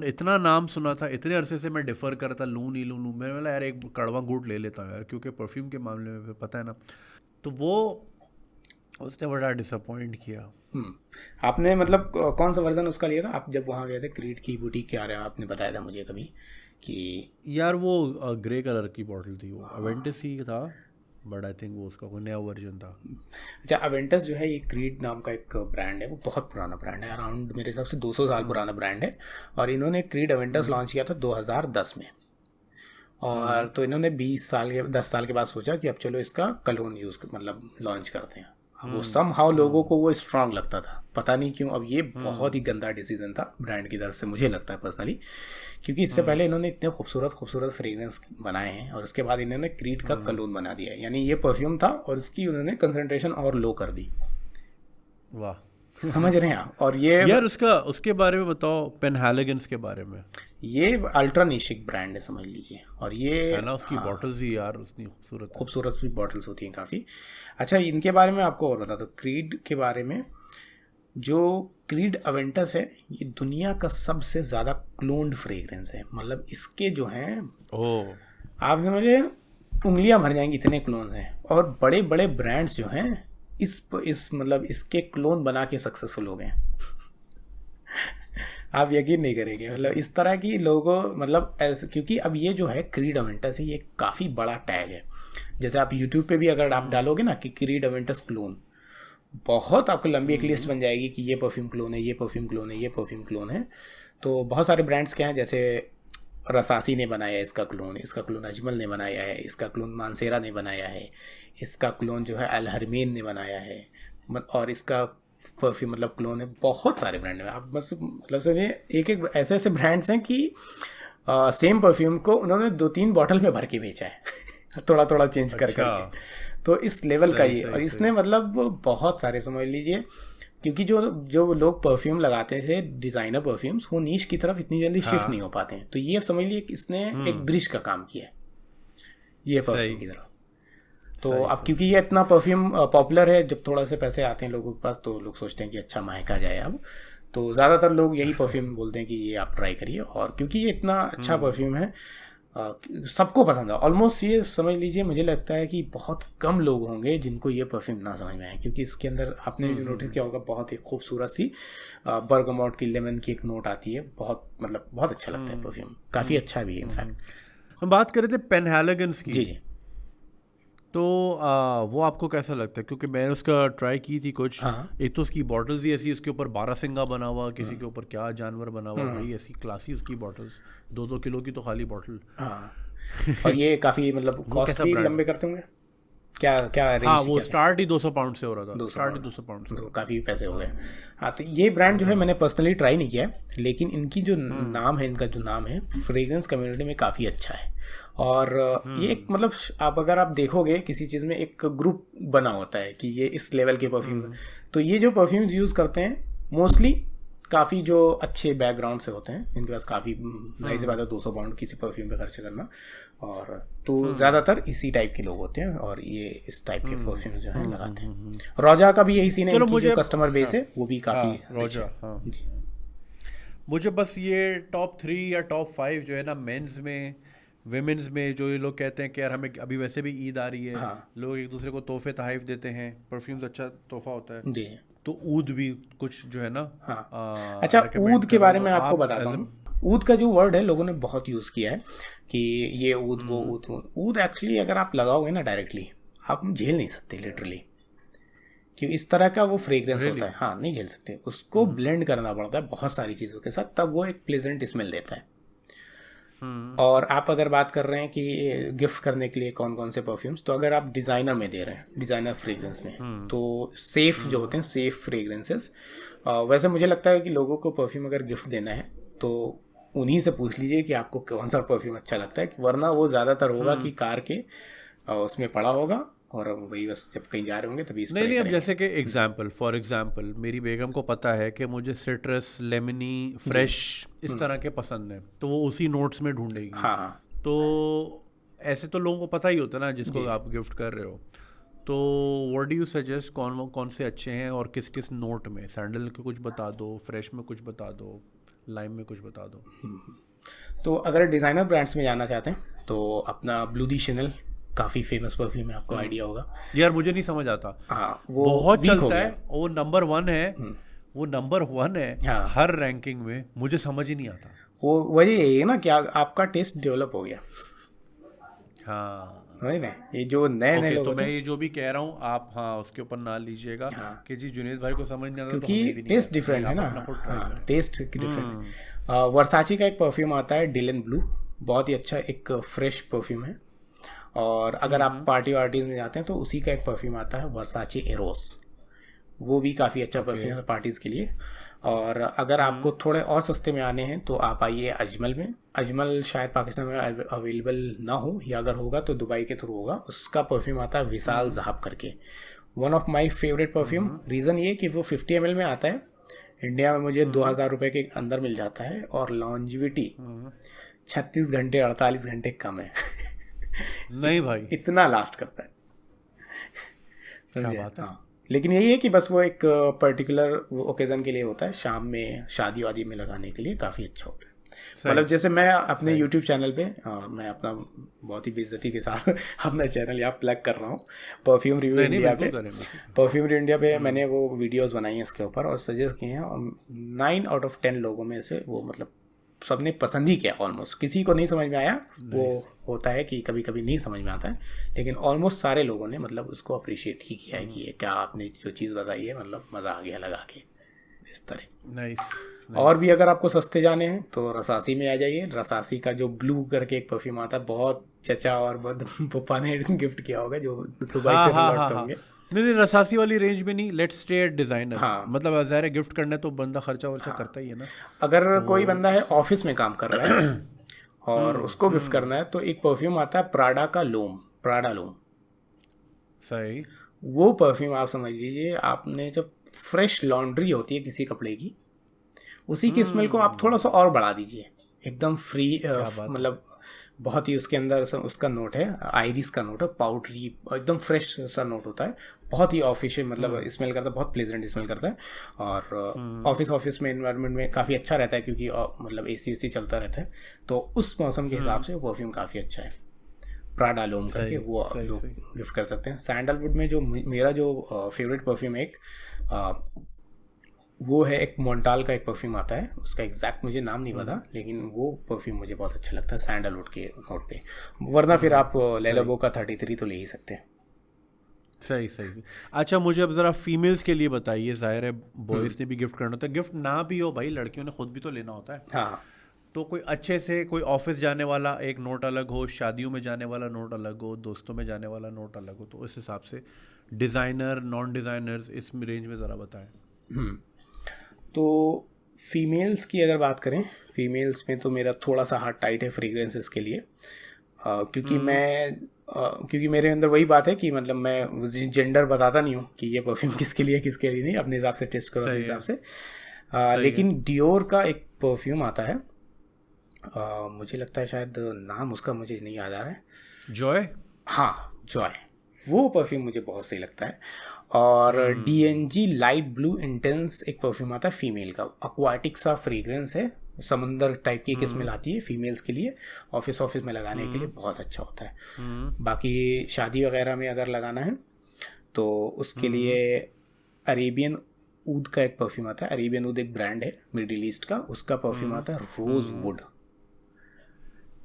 Speaker 1: इतना नाम सुना था, इतने अरसे से मैं डिफ़र कर रहा था, लूँ नहीं लूँ। मैंने बोला यार एक कड़वा घूंट ले लेता हूँ यार, क्योंकि परफ्यूम के मामले में पता है ना। तो वो उसने बड़ा डिसअपॉइंट किया।
Speaker 2: आपने मतलब कौन सा वर्जन उसका लिया था आप जब वहाँ गए थे? क्रीड की बुटीक के आ रहे हैं, आपने बताया था मुझे कभी कि
Speaker 1: यार वो ग्रे कलर की बॉटल थी, वो अवेंटिस ही था, बट आई थिंक वो उसका कोई नया वर्जन था।
Speaker 2: अच्छा, अवेंटस जो है ये क्रीड नाम का एक ब्रांड है, वो बहुत पुराना ब्रांड है, अराउंड मेरे हिसाब से 200 साल पुराना ब्रांड है। और इन्होंने क्रीड अवेंटस लॉन्च किया था 2010 में, और तो इन्होंने 10 साल के बाद सोचा कि अब चलो इसका कलोन यूज़ मतलब लॉन्च करते हैं। वो समहाउ लोगों को वो स्ट्रांग लगता था, पता नहीं क्यों। अब ये बहुत ही गंदा डिसीजन था ब्रांड की तरफ से, मुझे लगता है पर्सनली, क्योंकि इससे पहले इन्होंने इतने खूबसूरत फ्रेग्रेंस बनाए हैं, और उसके बाद इन्होंने क्रीड का कलोन बना दिया है। यानी ये परफ्यूम था और इसकी उन्होंने कंसंट्रेशन और लो कर दी।
Speaker 1: वाह,
Speaker 2: समझ रहे हैं आप? और ये
Speaker 1: यार उसके बारे में बताओ, पेनहैलिगन्स के बारे में।
Speaker 2: ये अल्ट्रा निशिक ब्रांड है समझ लीजिए, और ये
Speaker 1: है ना, उसकी बॉटल्स ही यार उतनी
Speaker 2: खूबसूरत भी बॉटल्स होती हैं काफ़ी। अच्छा, इनके बारे में आपको और बता दो, क्रीड के बारे में, जो क्रीड अवेंटस है ये दुनिया का सबसे ज़्यादा क्लोन्ड फ्रेग्रेंस है। मतलब इसके जो हैं, आप समझिए उंगलियां भर जाएंगी, इतने क्लोन्स हैं। और बड़े बड़े ब्रांड्स जो हैं इस मतलब इसके क्लोन बना के सक्सेसफुल हो गए आप यकीन नहीं करेंगे। मतलब इस तरह की लोगों मतलब ऐसे, क्योंकि अब ये जो है क्रीड अवेंटस है, ये काफ़ी बड़ा टैग है। जैसे आप यूट्यूब पे भी अगर आप डालोगे ना कि क्रीड अवेंटस क्लोन, बहुत आपको लंबी एक लिस्ट बन जाएगी कि ये परफ्यूम क्लोन है, ये परफ्यूम क्लोन है, ये परफ्यूम क्लोन है। तो बहुत सारे ब्रांड्स क्या हैं, जैसे रसासी ने बनाया है इसका क्लोन अजमल ने बनाया है, इसका क्लोन मानसेरा ने बनाया है, इसका क्लोन जो है अल हरमैन ने बनाया है, और इसका परफ्यूम मतलब क्लोन है। बहुत सारे ब्रांड हैं, आप बस मतलब समझिए एक ऐसे ऐसे ब्रांड्स हैं कि सेम परफ्यूम को उन्होंने 2-3 बॉटल में भर के बेचा है थोड़ा थोड़ा चेंज कर करके। तो इस लेवल का ये, और इसने मतलब बहुत सारे समझ लीजिए, क्योंकि जो लोग परफ्यूम लगाते थे डिज़ाइनर परफ्यूम्स, वो नीश की तरफ इतनी जल्दी शिफ्ट नहीं हो पाते हैं। तो ये अब समझ लीजिए कि इसने एक ब्रिज का काम किया है ये परफ्यूम की तरफ। तो अब क्योंकि ये इतना परफ्यूम पॉपुलर है, जब थोड़ा से पैसे आते हैं लोगों के पास तो लोग सोचते हैं कि अच्छा महका जाए अब, तो ज़्यादातर लोग यही परफ्यूम बोलते हैं कि ये आप ट्राई करिए। और क्योंकि ये इतना अच्छा परफ्यूम है, सबको पसंद है ऑलमोस्ट। ये समझ लीजिए, मुझे लगता है कि बहुत कम लोग होंगे जिनको ये परफ्यूम ना समझ में आए, क्योंकि इसके अंदर आपने नोटिस किया होगा बहुत ही खूबसूरत सी बर्गमोट की, लेमन की एक नोट आती है। बहुत मतलब बहुत अच्छा लगता है परफ्यूम, काफ़ी अच्छा भी है इनफैक्ट।
Speaker 1: हम बात कर रहे थे पेनहैलेगन्स की।
Speaker 2: जी जी।
Speaker 1: तो वो आपको कैसा लगता है? क्योंकि मैंने उसका ट्राई की थी कुछ।
Speaker 2: हाँ
Speaker 1: एक तो उसकी बॉटल्स ही ऐसी, उसके ऊपर बारहसिंगा बना हुआ, किसी के ऊपर क्या जानवर बना हुआ, भाई ऐसी क्लासी उसकी बॉटल्स, 2-2 किलो की तो खाली बॉटल।
Speaker 2: हाँ। और ये काफ़ी मतलब
Speaker 1: वो
Speaker 2: कॉस्ट
Speaker 1: कैसा
Speaker 2: भी
Speaker 1: ब्रांड?
Speaker 2: लंबे करते होंगे, क्या क्या
Speaker 1: हाँ,
Speaker 2: रेंज
Speaker 1: वो
Speaker 2: क्या?
Speaker 1: स्टार्ट ही 200 पाउंड से हो रहा था।
Speaker 2: 200
Speaker 1: स्टार्ट ही
Speaker 2: पाउंड
Speaker 1: 200 पाउंड से हो
Speaker 2: तो
Speaker 1: रहा
Speaker 2: काफ़ी पैसे हो गए। हाँ, तो ये ब्रांड जो है मैंने पर्सनली ट्राई नहीं किया है, लेकिन इनकी जो नाम है, इनका जो नाम है फ्रेग्रेंस कम्युनिटी में काफ़ी अच्छा है। और ये एक मतलब आप अगर आप देखोगे किसी चीज़ में एक ग्रुप बना होता है कि ये इस लेवल के परफ्यूम, तो ये जो परफ्यूम्स यूज़ करते हैं मोस्टली काफ़ी जो अच्छे बैकग्राउंड से होते हैं, इनके पास काफ़ी जाहिर सी बात है 200 पाउंड किसी परफ्यूम पे खर्च करना, और तो ज़्यादातर इसी टाइप के लोग होते हैं और ये इस टाइप के परफ्यूम जो हैं लगाते हैं। रोजा का भी यही सीन है,
Speaker 1: चलो
Speaker 2: इनकी
Speaker 1: मुझे
Speaker 2: जो कस्टमर बेस है वो भी काफ़ी
Speaker 1: रोजा, हाँ।
Speaker 2: जी।
Speaker 1: मुझे बस ये टॉप 3 या टॉप 5 जो है ना, मेंस में, विमेंस में, जो ये लोग कहते हैं कि यार हमें अभी वैसे भी ईद आ रही है,
Speaker 2: हाँ
Speaker 1: लोग एक दूसरे को तोहफे तहफ़ देते हैं, परफ्यूम्स अच्छा तोहफा होता है,
Speaker 2: जी।
Speaker 1: तो ऊद भी कुछ जो है ना
Speaker 2: हाँ अच्छा,
Speaker 1: recommend
Speaker 2: ऊद के
Speaker 1: करो
Speaker 2: बारे
Speaker 1: तो
Speaker 2: में आपको
Speaker 1: आप
Speaker 2: बताता
Speaker 1: as a-
Speaker 2: हूँ। ऊद का जो वर्ड है लोगों ने बहुत यूज़ किया है कि ये ऊद वो ऊद ऊद एक्चुअली अगर आप लगाओगे ना डायरेक्टली, आप झेल नहीं सकते लिटरली, क्योंकि इस तरह का वो फ्रेग्रेंस होता है। हाँ, नहीं झेल सकते, उसको ब्लेंड करना पड़ता है बहुत सारी चीज़ों के साथ, तब वो एक प्लेजेंट स्मेल देता है। और आप अगर बात कर रहे हैं कि गिफ्ट करने के लिए कौन कौन से परफ्यूम्स, तो अगर आप डिज़ाइनर में दे रहे हैं, डिज़ाइनर फ्रेग्रेंस में, तो सेफ जो होते हैं, सेफ फ्रेग्रेंसेस, वैसे मुझे लगता है कि लोगों को परफ्यूम अगर गिफ्ट देना है तो उन्हीं से पूछ लीजिए कि आपको कौन सा परफ्यूम अच्छा लगता है, वरना वो ज़्यादातर होगा कि कार के उसमें पड़ा होगा और वही बस जब कहीं जा रहे होंगे तभी
Speaker 1: नहीं
Speaker 2: स्प्रे
Speaker 1: नहीं, अब
Speaker 2: करेंगे।
Speaker 1: जैसे कि एग्जाम्पल, फॉर एग्जाम्पल, मेरी बेगम को पता है कि मुझे सिट्रस, लेमनी, फ्रेश इस तरह के पसंद है, तो वो उसी नोट्स में ढूंढेगी।
Speaker 2: हाँ हाँ
Speaker 1: तो ऐसे तो लोगों को पता ही होता है ना जिसको आप गिफ्ट कर रहे हो। तो व्हाट डू यू सजेस्ट, कौन कौन से अच्छे हैं और किस किस नोट में? सैंडल के कुछ बता दो, फ्रेश में कुछ बता दो, लाइम में कुछ बता दो।
Speaker 2: तो अगर डिज़ाइनर ब्रांड्स में जाना चाहते हैं तो अपना ब्लू दी शैनल काफ़ी फेमस परफ्यूम है, आपको आइडिया होगा।
Speaker 1: यार मुझे नहीं समझ आता,
Speaker 2: हाँ, वो
Speaker 1: बहुत
Speaker 2: वीक हो
Speaker 1: चलता
Speaker 2: गया।
Speaker 1: है, वो नंबर 1 है, वो नंबर 1 है
Speaker 2: हाँ,
Speaker 1: हर रैंकिंग में, मुझे समझ ही नहीं आता।
Speaker 2: वो वही है ना कि आपका टेस्ट डेवलप हो गया,
Speaker 1: हाँ
Speaker 2: समझ में, ये जो नए नए
Speaker 1: ओके,
Speaker 2: लोग
Speaker 1: तो
Speaker 2: होते
Speaker 1: मैं
Speaker 2: हैं।
Speaker 1: ये जो भी कह रहा हूँ आप हाँ उसके ऊपर ना लीजिएगा
Speaker 2: हाँ,
Speaker 1: कि जी जुनेद भाई को समझ नहीं आता तो
Speaker 2: क्योंकि
Speaker 1: हमें भी नहीं
Speaker 2: टेस्ट
Speaker 1: आएगा,
Speaker 2: डिफरेंट
Speaker 1: भाई
Speaker 2: है
Speaker 1: आप
Speaker 2: ना।
Speaker 1: अपना खुद ट्राई
Speaker 2: हाँ,
Speaker 1: करें।
Speaker 2: टेस्ट डिफरेंट है। वर्साची का एक परफ्यूम आता है डिलन ब्लू, बहुत ही अच्छा एक फ्रेश परफ्यूम है। और अगर आप पार्टी वार्टीज में जाते हैं तो उसी का एक परफ्यूम आता है वर्साची एरोस, वो भी काफ़ी अच्छा परफ्यूम है पार्टीज़ के लिए। और अगर आपको थोड़े और सस्ते में आने हैं तो आप आइए अजमल में। अजमल शायद पाकिस्तान में अवेलेबल ना हो, या अगर होगा तो दुबई के थ्रू होगा। उसका परफ्यूम आता है विशाल ज़हाब करके, one of my favourite perfume. Reason ये कि वो 50 ml में आता है, इंडिया में मुझे 2000 रुपये के अंदर मिल जाता है, और लॉन्जिविटी 36 घंटे 48 घंटे कम है।
Speaker 1: नहीं भाई,
Speaker 2: इतना लास्ट करता है,
Speaker 1: क्या
Speaker 2: समझे।
Speaker 1: बात है।
Speaker 2: हाँ, लेकिन यही है कि बस वो एक पर्टिकुलर ओकेज़न के लिए होता है, शाम में शादी वादी में लगाने के लिए काफ़ी अच्छा होता है। मतलब जैसे मैं अपने YouTube चैनल पे मैं अपना बहुत ही बेइज्जती के साथ अपना चैनल यहाँ प्लग कर रहा हूँ, परफ्यूम रिव्यू
Speaker 1: नहीं नहीं,
Speaker 2: इंडिया पे।
Speaker 1: बिल्कुल करें, बिल्कुल।
Speaker 2: परफ्यूम रिव्यू इंडिया पे मैंने वो वीडियोस बनाई हैं इसके ऊपर और सजेस्ट किए हैं, और 9 out of 10 लोगों में से वो मतलब सबने पसंद ही किया ऑलमोस्ट। किसी को नहीं समझ में आया, वो होता है कि कभी कभी नहीं समझ में आता है, लेकिन ऑलमोस्ट सारे लोगों ने मतलब उसको अप्रिशिएट ही किया है कि ये क्या आपने जो चीज़ बताई है, मतलब मज़ा आ गया लगा के, इस तरह।
Speaker 1: नाइस।
Speaker 2: और भी अगर आपको सस्ते जाने हैं तो रसासी में आ जाइए। रसासी का जो ब्लू करके एक परफ्यूम आता है, बहुत चचा और बहुत पप्पा ने गिफ्ट किया होगा जो दुबई
Speaker 1: हाँ
Speaker 2: से
Speaker 1: हाँ
Speaker 2: लौटते
Speaker 1: हाँ,
Speaker 2: होंगे।
Speaker 1: नहीं नहीं, रसासी वाली रेंज में नहीं, लेट्स स्टे एट डिजाइनर।
Speaker 2: हाँ।
Speaker 1: मतलब ज़ाहिर है गिफ्ट करना है तो बंदा खर्चा वर्चा करता ही है ना।
Speaker 2: अगर कोई बंदा है ऑफिस में काम कर रहा है और उसको गिफ्ट करना है तो एक परफ्यूम आता है प्राडा का लोम, प्राडा लोम।
Speaker 1: सही।
Speaker 2: वो परफ्यूम आप समझ लीजिए, आपने जब फ्रेश लॉन्ड्री होती है किसी कपड़े की, उसी की स्मेल को आप थोड़ा सा और बढ़ा दीजिए, एकदम फ्री मतलब बहुत ही उसके अंदर उसका नोट है, आइरिस का नोट है, पाउडरी एकदम फ्रेश सा नोट होता है, बहुत ही ऑफिशियल मतलब स्मेल करता है, बहुत प्लेजेंट स्मेल करता है। और ऑफिस में इन्वायरमेंट में काफ़ी अच्छा रहता है क्योंकि मतलब एसी वेसी चलता रहता है, तो उस मौसम के हिसाब से वो परफ्यूम काफ़ी अच्छा है। प्राडा लोम करके वो लोग गिफ्ट कर सकते हैं। सैंडलवुड में जो मेरा जो फेवरेट परफ्यूम है एक वो है, एक मोन्टाल का एक परफ्यूम आता है, उसका एग्जैक्ट मुझे नाम नहीं पता, लेकिन वो परफ्यूम मुझे बहुत अच्छा लगता है सैंडलवुड के नोट पे। वरना फिर आप ले लो का 33 तो ले ही सकते हैं।
Speaker 1: सही। अच्छा, मुझे अब ज़रा फीमेल्स के लिए बताइए। ज़ाहिर है बॉयज़ ने भी गिफ्ट करना होता है, गिफ्ट ना भी हो भाई, लड़कियों ने खुद भी तो लेना होता है।
Speaker 2: हाँ,
Speaker 1: तो कोई अच्छे से कोई ऑफिस जाने वाला एक नोट अलग हो, शादियों में जाने वाला नोट अलग हो, दोस्तों में जाने वाला नोट अलग हो, तो इस हिसाब से डिज़ाइनर नॉन डिज़ाइनर्स इस रेंज में ज़रा बताएं।
Speaker 2: तो फीमेल्स की अगर बात करें, फीमेल्स में तो मेरा थोड़ा सा हार्ट टाइट है फ्रेग्रेंसेस के लिए, क्योंकि मेरे अंदर वही बात है कि मतलब मैं जेंडर बताता नहीं हूँ कि ये परफ्यूम किसके लिए किसके लिए नहीं, अपने हिसाब से टेस्ट करो अपने हिसाब से। लेकिन डियोर का एक परफ्यूम आता है, मुझे लगता है शायद नाम उसका मुझे नहीं याद आ रहा है,
Speaker 1: जॉय।
Speaker 2: हाँ जॉय, वो परफ्यूम मुझे बहुत सही लगता है। और DNG लाइट ब्लू इंटेंस एक परफ्यूम आता है फीमेल का, एक्वाटिक सा फ्रेग्रेंस है, समंदर टाइप की एक स्मेल आती है फीमेल्स के लिए, ऑफिस में लगाने के लिए बहुत अच्छा होता है। बाकी शादी वगैरह में अगर लगाना है तो उसके लिए अरेबियन ऊद का एक परफ्यूम आता है। अरेबियन ऊद एक ब्रांड है मिडिल ईस्ट का, उसका परफ्यूम आता है रोज वुड।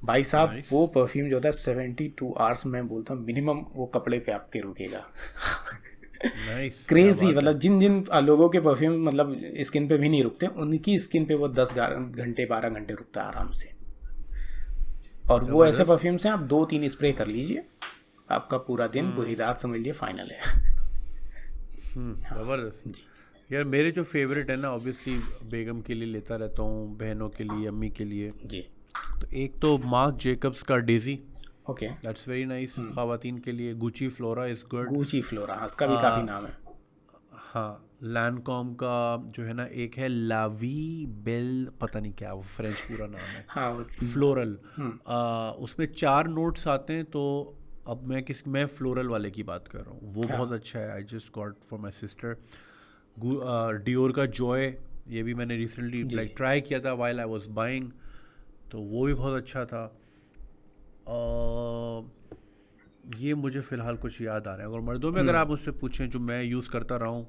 Speaker 2: भाई साहब वो परफ्यूम जो होता है 72 आवर्स में बोलता हूँ मिनिमम वो कपड़े पे आपके रुकेगा। क्रेजी, मतलब जिन लोगों के परफ्यूम मतलब स्किन पे भी नहीं रुकते, उनकी स्किन पे वो 10 घंटे 12 घंटे रुकता है आराम से। और वो ऐसे परफ्यूम से आप 2-3 स्प्रे कर लीजिए, आपका पूरा दिन पूरी रात समझ लीजिए फाइनल है।
Speaker 1: जबरदस्त जी। यार मेरे जो फेवरेट है ना, ऑब्वियसली बेगम के लिए लेता रहता हूँ, बहनों के लिए, अम्मी के लिए
Speaker 2: जी।
Speaker 1: तो एक तो मार्क जेकब्स का Daisy,
Speaker 2: okay,
Speaker 1: that's very nice. ख़वातीन के लिए Gucci flora is good.
Speaker 2: Gucci flora, उसका भी काफ़ी नाम है।
Speaker 1: हाँ, लैनकॉम का जो है ना एक है लावी बेल, पता नहीं क्या वो फ्रेंच पूरा नाम है।
Speaker 2: हाँ,
Speaker 1: फ्लोरल, उसमें 4 नोट्स आते हैं। तो अब मैं फ्लोरल वाले की बात कर रहा हूँ, वो बहुत अच्छा है। I just got for my sister. Dior का जॉय, ये भी मैंने रिसेंटली लाइक ट्राई किया था वाइल आई वाज बाइंग, तो वो भी बहुत अच्छा था। ये मुझे फ़िलहाल कुछ याद आ रहा है। और मर्दों में अगर आप मुझसे पूछें जो मैं यूज़ करता रहा हूँ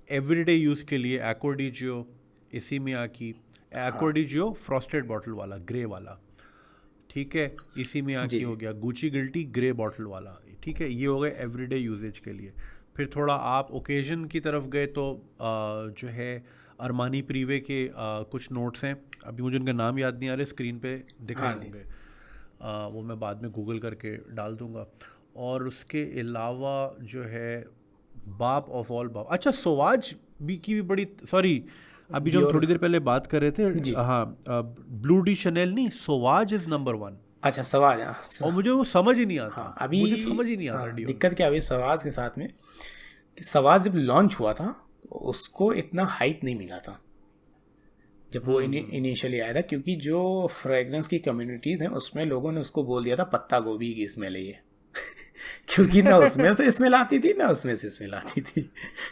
Speaker 1: एवरीडे यूज़ के लिए, एक्वाडिजियो, इसी मियाकी, एक्वाडिजियो फ्रॉस्टेड बॉटल वाला ग्रे वाला, ठीक है, इसी मियाकी हो गया, गुची गिल्टी ग्रे बॉटल वाला, ठीक है, ये हो गए एवरीडे यूजेज के लिए। फिर थोड़ा आप ओकेजन की तरफ गए तो जो है अरमानी प्रीवे के कुछ नोट्स हैं, अभी मुझे उनका नाम याद नहीं आ रहे, स्क्रीन पे दिख रहे होंगे, वो मैं बाद में गूगल करके डाल दूंगा। और उसके अलावा जो है बाप ऑफ ऑल बाप, अच्छा सोवाज भी की भी बड़ी, सॉरी अभी जो हम थोड़ी देर पहले बात कर रहे थे, हाँ ब्लू डी शनेल नहीं, सोवाज इज़ नंबर 1।
Speaker 2: अच्छा सवाज,
Speaker 1: और मुझे वो समझ ही नहीं आता।
Speaker 2: हाँ, अभी
Speaker 1: मुझे समझ ही नहीं आता।
Speaker 2: दिक्कत क्या हुई सवाज के साथ में कि सवाज जब लॉन्च हुआ था उसको इतना हाइप नहीं मिला था जब वो इनिशियली आया था, क्योंकि जो फ्रेगरेंस की कम्युनिटीज़ हैं उसमें लोगों ने उसको बोल दिया था पत्ता गोभी की स्मेल है ये। क्योंकि ना उसमें से स्मेल आती थी ना उसमें से स्मेल आती थी।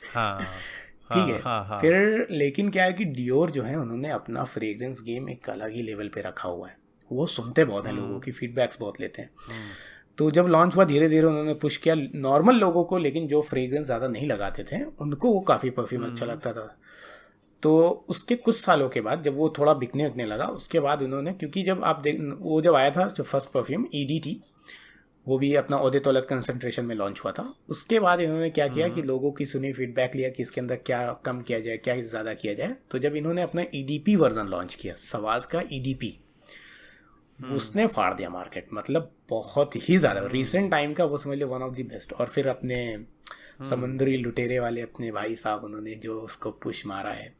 Speaker 1: हाँ
Speaker 2: ठीक है। हाँ। फिर लेकिन क्या है कि डियोर जो है उन्होंने अपना फ्रेगरेंस गेम एक अलग ही लेवल पे रखा हुआ है, वो सुनते बहुत हैं, लोगों की फीडबैक्स बहुत लेते हैं। तो जब लॉन्च हुआ धीरे धीरे उन्होंने पुश किया नॉर्मल लोगों को, लेकिन जो फ्रेगरेंस ज़्यादा नहीं लगाते थे उनको वो काफ़ी परफ्यूम अच्छा लगता था। तो उसके कुछ सालों के बाद जब वो थोड़ा बिकने लगा, उसके बाद उन्होंने, क्योंकि जब आप वो जब आया था जो फर्स्ट परफ्यूम EDT, वो भी अपना ओदे तौलत कंसंट्रेशन में लॉन्च हुआ था। उसके बाद इन्होंने क्या किया कि लोगों की सुनी फीडबैक लिया कि इसके अंदर क्या कम किया जाए, क्या ज़्यादा किया जाए। तो जब इन्होंने अपना EDP वर्जन लॉन्च किया, सवाज का EDP, उसने फाड़ दिया मार्केट, मतलब बहुत ही ज़्यादा रिसेंट टाइम का वो समझ लो वन ऑफ द बेस्ट। और फिर अपने समुद्री लुटेरे वाले अपने भाई साहब उन्होंने जो उसको पुश मारा है,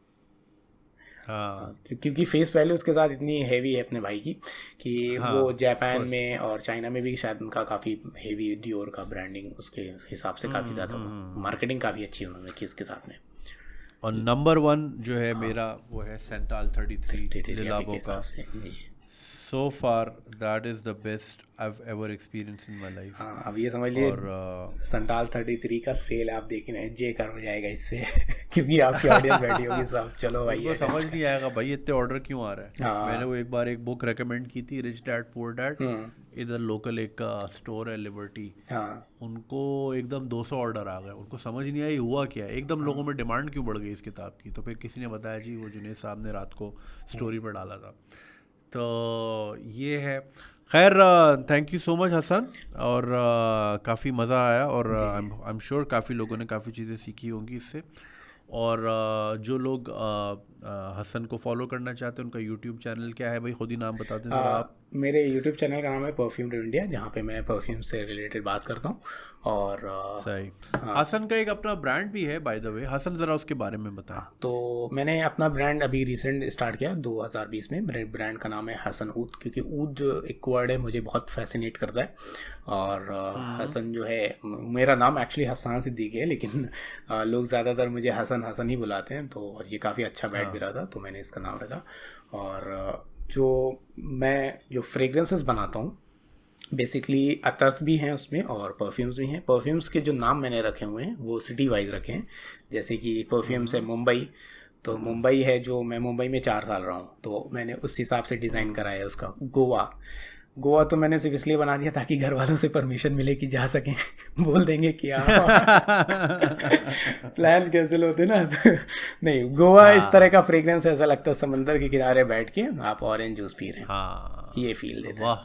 Speaker 2: क्योंकि फेस वैल्यू उसके साथ इतनी हैवी है अपने भाई की कि वो जापान में और चाइना में भी शायद उनका काफ़ी हैवी डियोर का ब्रांडिंग उसके हिसाब से काफ़ी ज़्यादा मार्केटिंग काफ़ी अच्छी उन्होंने की उसके साथ में।
Speaker 1: और नंबर 1 जो है मेरा वो है सेंटाल 33 लिलाबो का। so far that is the best I've ever experienced in my life.
Speaker 2: हाँ, अब ये समझ लिए
Speaker 1: और
Speaker 2: संटाल 33 का सेल आप देख रहे हैं, जे कर हो जाएगा इससे क्योंकि आपकी ऑडियंस बैठी होगी सब, चलो भाई
Speaker 1: उनको समझ नहीं आएगा भाई इतने ऑर्डर क्यों आ रहा है.
Speaker 2: हाँ.
Speaker 1: मैंने वो एक बार एक बुक रेकमेंड की थी, रिच डैड पुअर डैड. इधर लोकल एक स्टोर है लिबर्टी,
Speaker 2: हाँ
Speaker 1: उनको एकदम 200 ऑर्डर आ गए. उनको समझ नहीं आई हुआ क्या है, एकदम लोगों में डिमांड क्यों बढ़ गई इस किताब की. तो फिर किसी ने बताया जी वो जुनेद साहब ने रात को स्टोरी पर डाला था. तो ये है. खैर thank you so much Hasan, और काफ़ी मज़ा आया, और आई एम श्योर काफ़ी लोगों ने काफ़ी चीज़ें सीखी होंगी इससे. और जो लोग हसन को फॉलो करना चाहते हैं उनका यूट्यूब चैनल क्या है भाई, खुद ही नाम बता दें जरा आप.
Speaker 2: मेरे यूट्यूब चैनल का नाम है परफ्यूम इंडिया, जहाँ पे मैं परफ्यूम से रिलेटेड बात करता हूँ. और
Speaker 1: सही. हसन का एक अपना ब्रांड भी है बाय द वे, हसन ज़रा उसके बारे में बताएं.
Speaker 2: तो मैंने अपना ब्रांड अभी रिसेंट स्टार्ट किया 2020 में. मेरे ब्रांड का नाम है हसन ऊद, क्योंकि ऊद जो एक वर्ड है मुझे बहुत फैसिनेट करता है. और हसन जो है, मेरा नाम एक्चुअली हसन सिद्दीकी है, लेकिन लोग ज़्यादातर मुझे हसन हसन ही बुलाते हैं. तो और ये काफ़ी अच्छा बैठ भी रहा था, तो मैंने इसका नाम रखा. और जो फ्रेगरेंसेस बनाता हूँ बेसिकली अतर्स भी हैं उसमें और परफ्यूम्स भी हैं. परफ्यूम्स के जो नाम मैंने रखे हुए हैं वो सिटी वाइज रखे हैं. जैसे कि परफ्यूम्स है मुंबई, तो मुंबई है, जो मैं मुंबई में 4 साल रहा हूँ, तो मैंने उस हिसाब से डिज़ाइन कराया है उसका. गोवा तो मैंने सिर्फ इसलिए बना दिया ताकि घर वालों से परमिशन मिले कि जा सकें. बोल देंगे कि प्लान कैंसिल होते ना तो नहीं, गोवा इस तरह का फ्रेग्रेंस ऐसा लगता है समंदर के किनारे बैठ के आप ऑरेंज जूस पी रहे हैं, ये फील देता है.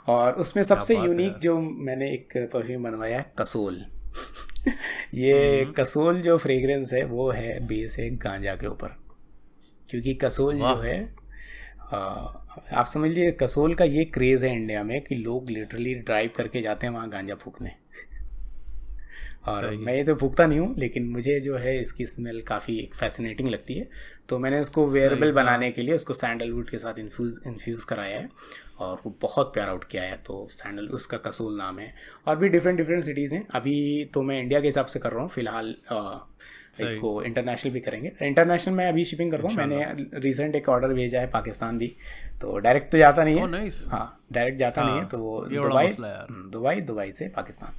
Speaker 2: और उसमें सबसे यूनिक जो मैंने एक परफ्यूम बनवाया है कसोल. ये कसोल जो फ्रेग्रेंस है वो है बेस है गांजा के ऊपर, क्योंकि कसोल जो है आप समझ लीजिए कसोल का ये क्रेज़ है इंडिया में कि लोग लिटरली ड्राइव करके जाते हैं वहाँ गांजा फूकने. और मैं ये तो फूकता नहीं हूँ, लेकिन मुझे जो है इसकी स्मेल काफ़ी फैसिनेटिंग लगती है. तो मैंने उसको वेयरेबल बनाने के लिए उसको सैंडलवुड के साथ इन्फ्यूज़ कराया है, और वो बहुत प्यारा उठ के आया. तो सैंडल उसका कसोल नाम है. और भी डिफरेंट सिटीज़ हैं. अभी तो मैं इंडिया के हिसाब से कर रहा हूँ फ़िलहाल. इसको इंटरनेशनल भी करेंगे. इंटरनेशनल मैं अभी शिपिंग करता हूँ. मैंने रिसेंट एक ऑर्डर भेजा है पाकिस्तान भी, तो डायरेक्ट तो जाता नहीं है. हाँ, डायरेक्ट जाता नहीं है. तो दुबई से पाकिस्तान,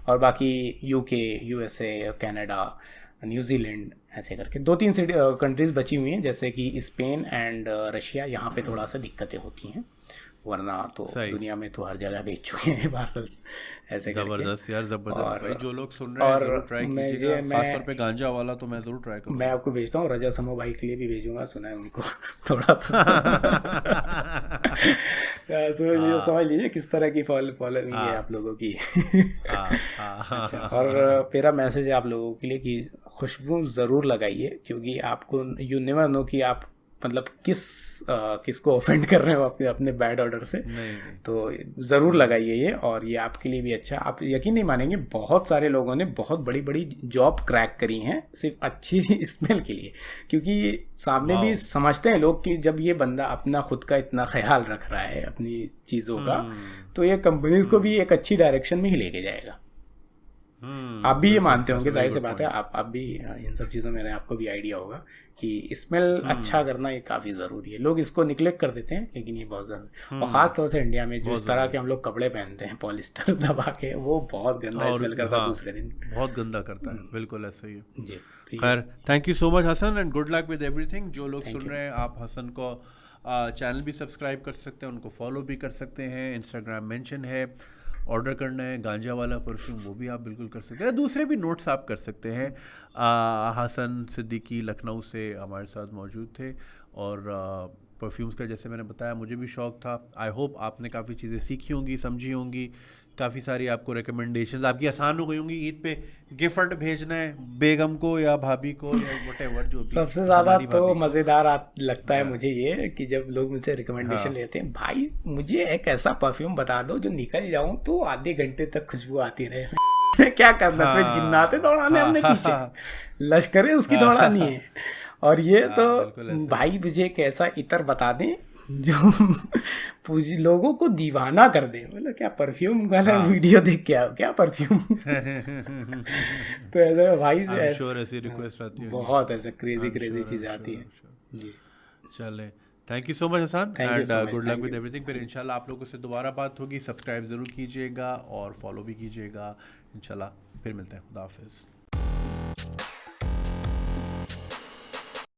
Speaker 2: और बाकी यूके, यूएसए, कनाडा, न्यूजीलैंड, ऐसे करके 2-3 कंट्रीज़ बची हुई हैं, जैसे कि स्पेन एंड रशिया. यहाँ पे थोड़ा सा दिक्कतें होती हैं, वरना तो दुनिया में तो हर जगह बेच चुके हैं पार्सल्स ऐसे करके.
Speaker 1: जबरदस्त यार, जबरदस्त भाई. जो लोग सुन रहे हैं जरूर ट्राई कीजिए, खास तौर पे गांजा वाला तो मैं जरूर ट्राई करूंगा.
Speaker 2: मैं आपको भेजता हूँ, रजा समो भाई के लिए भी भेजूंगा, सुना है उनको थोड़ा सा. समझ लीजिए किस तरह की फॉलोइंग है आप लोगों की. और मेरा मैसेज है आप लोगों के लिए कि खुशबू ज़रूर लगाइए, क्योंकि आपको यू नेवर नो कि आप मतलब किसको ऑफेंड कर रहे हो अपने बैड ऑर्डर से. तो ज़रूर लगाइए ये, और ये आपके लिए भी अच्छा. आप यकीन नहीं मानेंगे, बहुत सारे लोगों ने बहुत बड़ी बड़ी जॉब क्रैक करी हैं सिर्फ अच्छी स्मेल के लिए, क्योंकि सामने भी समझते हैं लोग कि जब ये बंदा अपना खुद का इतना ख्याल रख रहा है अपनी चीज़ों का, तो ये कंपनीज को भी एक अच्छी डायरेक्शन में ही लेके जाएगा. आप भी ये मानते होंगे, जाहिर सी बात है. आप भी इन सब चीज़ों में आपको भी आइडिया होगा कि स्मेल अच्छा करना ये काफ़ी ज़रूरी है. लोग इसको निगलेक्ट कर देते हैं, लेकिन ये बहुत ज़रूरी है. और ख़ास तौर से इंडिया में जो इस तरह के हम लोग कपड़े पहनते हैं पॉलिस्टर दबा के, वो बहुत गंदा स्मेल करता है दूसरे दिन,
Speaker 1: बहुत गंदा करता है. बिल्कुल ऐसा ही है जी. खैर thank you so much Hasan, and good luck with everything. जो लोग सुन रहे हैं, आप हसन को चैनल भी सब्सक्राइब कर सकते हैं, उनको फॉलो भी कर सकते हैं. इंस्टाग्राम मेंशन है. ऑर्डर करना है गांजा वाला परफ्यूम, वो भी आप बिल्कुल कर सकते हैं. दूसरे भी नोट्स आप कर सकते हैं. हसन सिद्दीकी लखनऊ से हमारे साथ मौजूद थे, और परफ्यूम्स का जैसे मैंने बताया मुझे भी शौक़ था. आई होप आपने काफ़ी चीज़ें सीखी होंगी, समझी होंगी. काफ़ी सारी आपको रिकमेंडेशंस आपकी आसान हो गई होंगी. ईद पे गिफ्ट भेजना है बेगम को या भाभी को या व्हाटएवर जो भी.
Speaker 2: सबसे ज़्यादा तो मज़ेदार लगता है मुझे ये कि जब लोग मुझसे रिकमेंडेशन लेते हैं, भाई मुझे एक ऐसा परफ्यूम बता दो जो निकल जाऊँ तो आधे घंटे तक खुशबू आती रहे. क्या करना, तुम्हें जिन्नाते दौड़ाने हमने पीछे, लश्करें उसकी दौड़ानी है. और ये तो भाई मुझे एक ऐसा इतर बता दें जो लोगों को दीवाना कर दे. मतलब क्या परफ्यूम वाला वीडियो देख के आओ, क्या परफ्यूम. तो ऐसा भाई
Speaker 1: ऐसी रिक्वेस्ट आती है,
Speaker 2: बहुत ऐसा क्रेजी चीज़ आती है जी.
Speaker 1: चले thank you so much Hasan,
Speaker 2: Thank you
Speaker 1: and
Speaker 2: so much.
Speaker 1: Good luck
Speaker 2: Thank
Speaker 1: with
Speaker 2: you.
Speaker 1: Everything. फिर इंशाल्लाह आप लोगों से दोबारा बात होगी। सब्सक्राइब ज़रूर कीजिएगा और फॉलो भी कीजिएगा। इंशाल्लाह फिर मिलते हैं। खुदा हाफिज़।